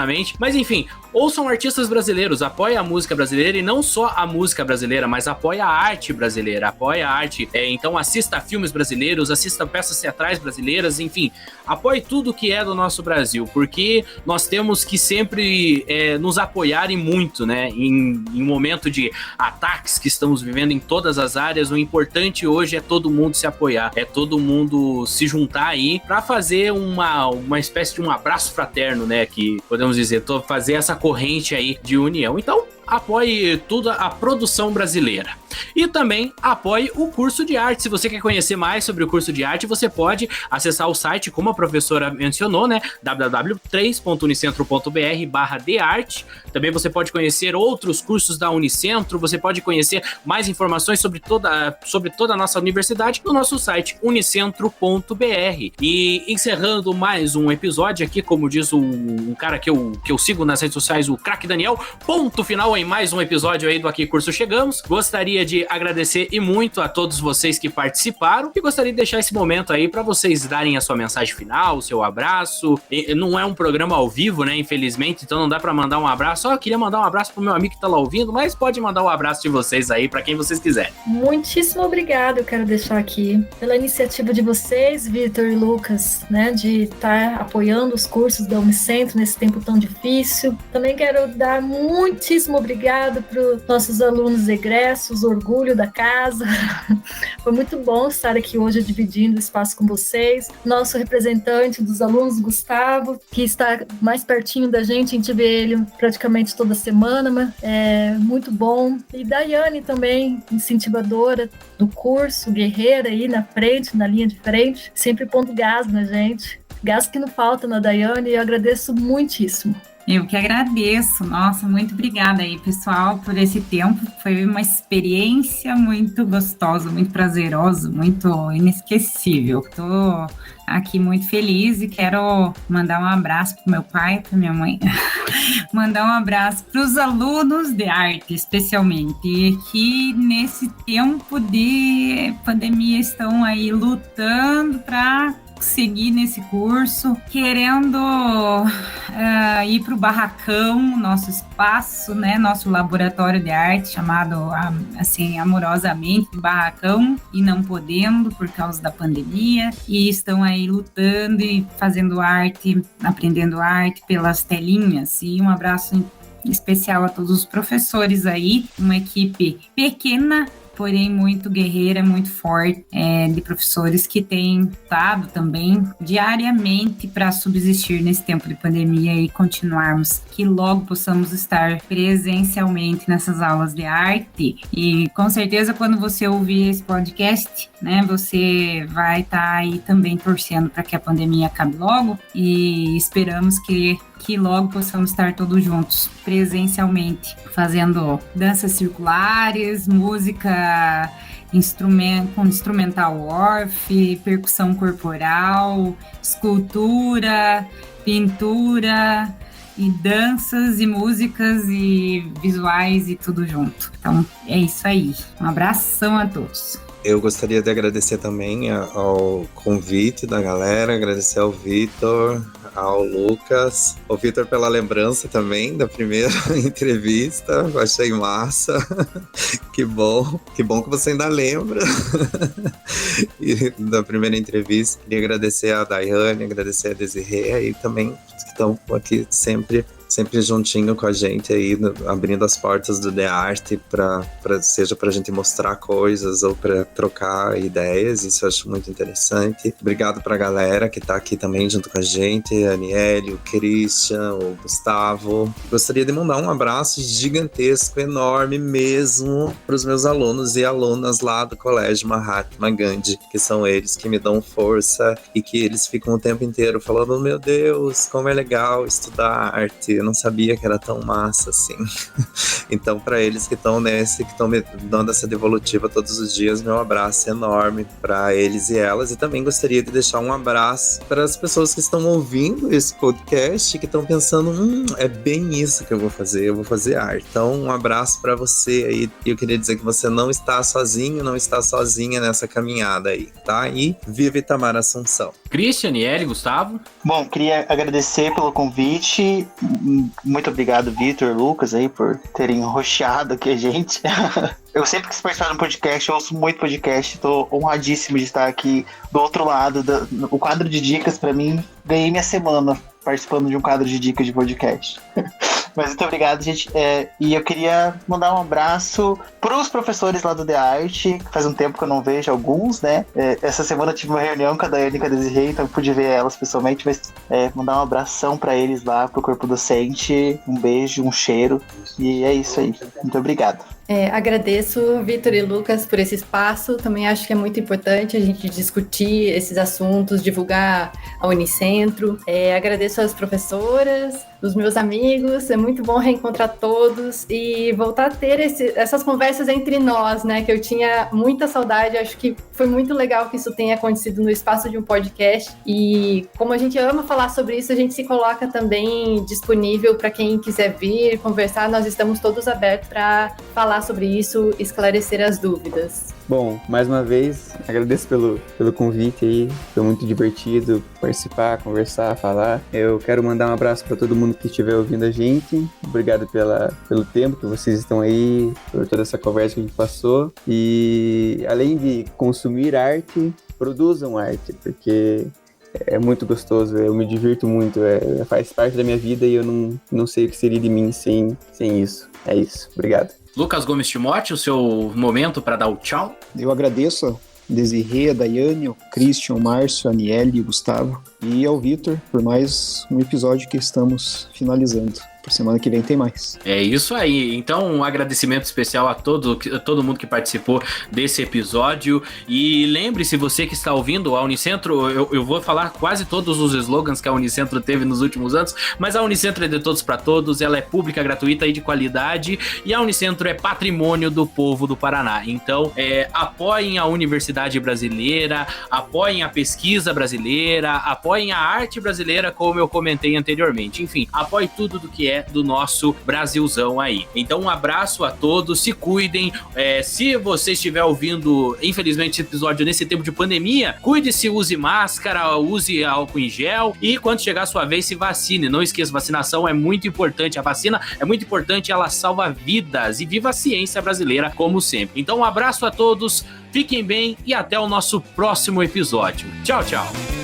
mente. Mas enfim, ouçam artistas brasileiros, apoia a música brasileira, e não só a música brasileira, mas apoia a arte brasileira, apoia a arte. Então assista a filmes brasileiros, assista peças teatrais brasileiras, enfim, apoie tudo que é do nosso Brasil, porque nós temos que sempre nos apoiar e muito, né? Em um momento de ataques que estamos vivendo em todas as áreas, o importante hoje é todo mundo se apoiar, é todo mundo se juntar aí para fazer uma espécie de um abraço fraterno, né, que podemos dizer, fazer essa corrente aí de união. Então, apoie toda a produção brasileira. E também apoie o curso de arte. Se você quer conhecer mais sobre o curso de arte, você pode acessar o site, como a professora mencionou, né? www.unicentro.br/dearte. Também você pode conhecer outros cursos da Unicentro, você pode conhecer mais informações sobre toda a nossa universidade no nosso site unicentro.br. E encerrando mais um episódio aqui, como diz um cara que eu sigo nas redes sociais, o Craque Daniel, ponto final em mais um episódio aí do Aqui Curso Chegamos. Gostaria de agradecer e muito a todos vocês que participaram, e gostaria de deixar esse momento aí para vocês darem a sua mensagem final, o seu abraço. Não é um programa ao vivo, né, infelizmente, então não dá para mandar um abraço. Queria mandar um abraço pro meu amigo que tá lá ouvindo, mas pode mandar um abraço de vocês aí para quem vocês quiserem. Muitíssimo obrigado, eu quero deixar aqui pela iniciativa de vocês, Vitor e Lucas, né, de estar apoiando os cursos da Unicentro nesse tempo tão difícil. Também quero dar muitíssimo obrigado para os nossos alunos egressos, orgulho da casa. Foi muito bom estar aqui hoje dividindo o espaço com vocês. Nosso representante dos alunos, Gustavo, que está mais pertinho da gente, a gente vê ele praticamente toda semana, mas é muito bom. E Daiane também, incentivadora do curso, guerreira aí na frente, na linha de frente, sempre pondo gás na gente. Gás que não falta na Daiane, e eu agradeço muitíssimo. Eu que agradeço, nossa, muito obrigada aí, pessoal, por esse tempo. Foi uma experiência muito gostosa, muito prazerosa, muito inesquecível. Estou aqui muito feliz e quero mandar um abraço para o meu pai, para minha mãe, mandar um abraço para os alunos de arte, especialmente, que nesse tempo de pandemia estão aí lutando para seguir nesse curso, querendo ir para o Barracão, nosso espaço, né, nosso laboratório de arte, chamado assim amorosamente Barracão, e não podendo por causa da pandemia, e estão aí lutando e fazendo arte, aprendendo arte pelas telinhas. E um abraço especial a todos os professores aí, uma equipe pequena, porém muito guerreira, muito forte, de professores que têm lutado também diariamente para subsistir nesse tempo de pandemia e continuarmos, que logo possamos estar presencialmente nessas aulas de arte. E com certeza quando você ouvir esse podcast, né, você vai estar aí também torcendo para que a pandemia acabe logo, e esperamos que logo possamos estar todos juntos, presencialmente, fazendo danças circulares, música com instrumental orff, percussão corporal, escultura, pintura e danças e músicas e visuais e tudo junto. Então é isso aí. Um abração a todos. Eu gostaria de agradecer também ao convite da galera, agradecer ao Vitor, ao Lucas, ao Vitor pela lembrança também da primeira entrevista, eu achei massa, que bom que você ainda lembra e da primeira entrevista. Queria agradecer a Daiane, agradecer a Desirê e também que estão aqui sempre juntinho com a gente aí, abrindo as portas do The Art, seja pra gente mostrar coisas ou pra trocar ideias, isso eu acho muito interessante. Obrigado pra galera que tá aqui também junto com a gente, a Aniele, o Christian, o Gustavo. Gostaria de mandar um abraço gigantesco, enorme mesmo, pros meus alunos e alunas lá do Colégio Mahatma Gandhi, que são eles que me dão força e que eles ficam o tempo inteiro falando, meu Deus, como é legal estudar arte, eu não sabia que era tão massa assim. Então, para eles que estão me dando essa devolutiva todos os dias, meu abraço enorme para eles e elas. E também gostaria de deixar um abraço para as pessoas que estão ouvindo esse podcast, que estão pensando, é bem isso que eu vou fazer arte. Então, um abraço para você aí. E eu queria dizer que você não está sozinho, não está sozinha nessa caminhada aí, tá? E viva Itamar Assunção. Christian, Aniele, Gustavo. Bom, queria agradecer pelo convite. Muito obrigado, Vitor, Lucas, aí, por terem rosteado aqui a gente. Eu sempre quis participar de um podcast, eu ouço muito podcast, tô honradíssimo de estar aqui do outro lado. O quadro de dicas, pra mim, ganhei minha semana participando de um quadro de dicas de podcast. Mas muito obrigado, gente. E eu queria mandar um abraço pros professores lá do The Art, que faz um tempo que eu não vejo alguns, né? Essa semana eu tive uma reunião com a Daiane e com a Desirê, então eu pude ver elas pessoalmente, mas mandar um abração pra eles lá, pro corpo docente, um beijo, um cheiro, e é isso aí. Muito obrigado. Agradeço, Vitor e Lucas, por esse espaço. Também acho que é muito importante a gente discutir esses assuntos, divulgar a Unicentro. Agradeço às professoras, os meus amigos. É muito bom reencontrar todos e voltar a ter essas conversas entre nós, né? Que eu tinha muita saudade. Acho que foi muito legal que isso tenha acontecido no espaço de um podcast. E como a gente ama falar sobre isso, a gente se coloca também disponível para quem quiser vir conversar. Nós estamos todos abertos para falar sobre isso, esclarecer as dúvidas. Bom, mais uma vez, agradeço pelo convite aí, foi muito divertido participar, conversar, falar. Eu quero mandar um abraço para todo mundo que estiver ouvindo a gente, obrigado pelo tempo que vocês estão aí, por toda essa conversa que a gente passou. E além de consumir arte, produzam arte, porque é muito gostoso, eu me divirto muito, faz parte da minha vida e eu não sei o que seria de mim sem isso. É isso, obrigado. Lucas Gomes Timóteo, o seu momento para dar o tchau. Eu agradeço a Desirê, a Daiane, o Christian, o Márcio, a Aniele e o Gustavo e ao Vitor por mais um episódio que estamos finalizando. Por semana que vem tem mais. É isso aí. Então, um agradecimento especial a todo mundo que participou desse episódio. E lembre-se, você que está ouvindo, a Unicentro, eu vou falar quase todos os slogans que a Unicentro teve nos últimos anos, mas a Unicentro é de todos para todos, ela é pública, gratuita e de qualidade, e a Unicentro é patrimônio do povo do Paraná. Então, apoiem a universidade brasileira, apoiem a pesquisa brasileira, apoiem a arte brasileira, como eu comentei anteriormente. Enfim, apoie tudo do que do nosso Brasilzão aí. Então, um abraço a todos, se cuidem. Se você estiver ouvindo, infelizmente, esse episódio nesse tempo de pandemia, cuide-se, use máscara, use álcool em gel e quando chegar a sua vez, se vacine. Não esqueça, vacinação é muito importante. A vacina é muito importante, ela salva vidas e viva a ciência brasileira, como sempre. Então, um abraço a todos, fiquem bem e até o nosso próximo episódio. Tchau, tchau!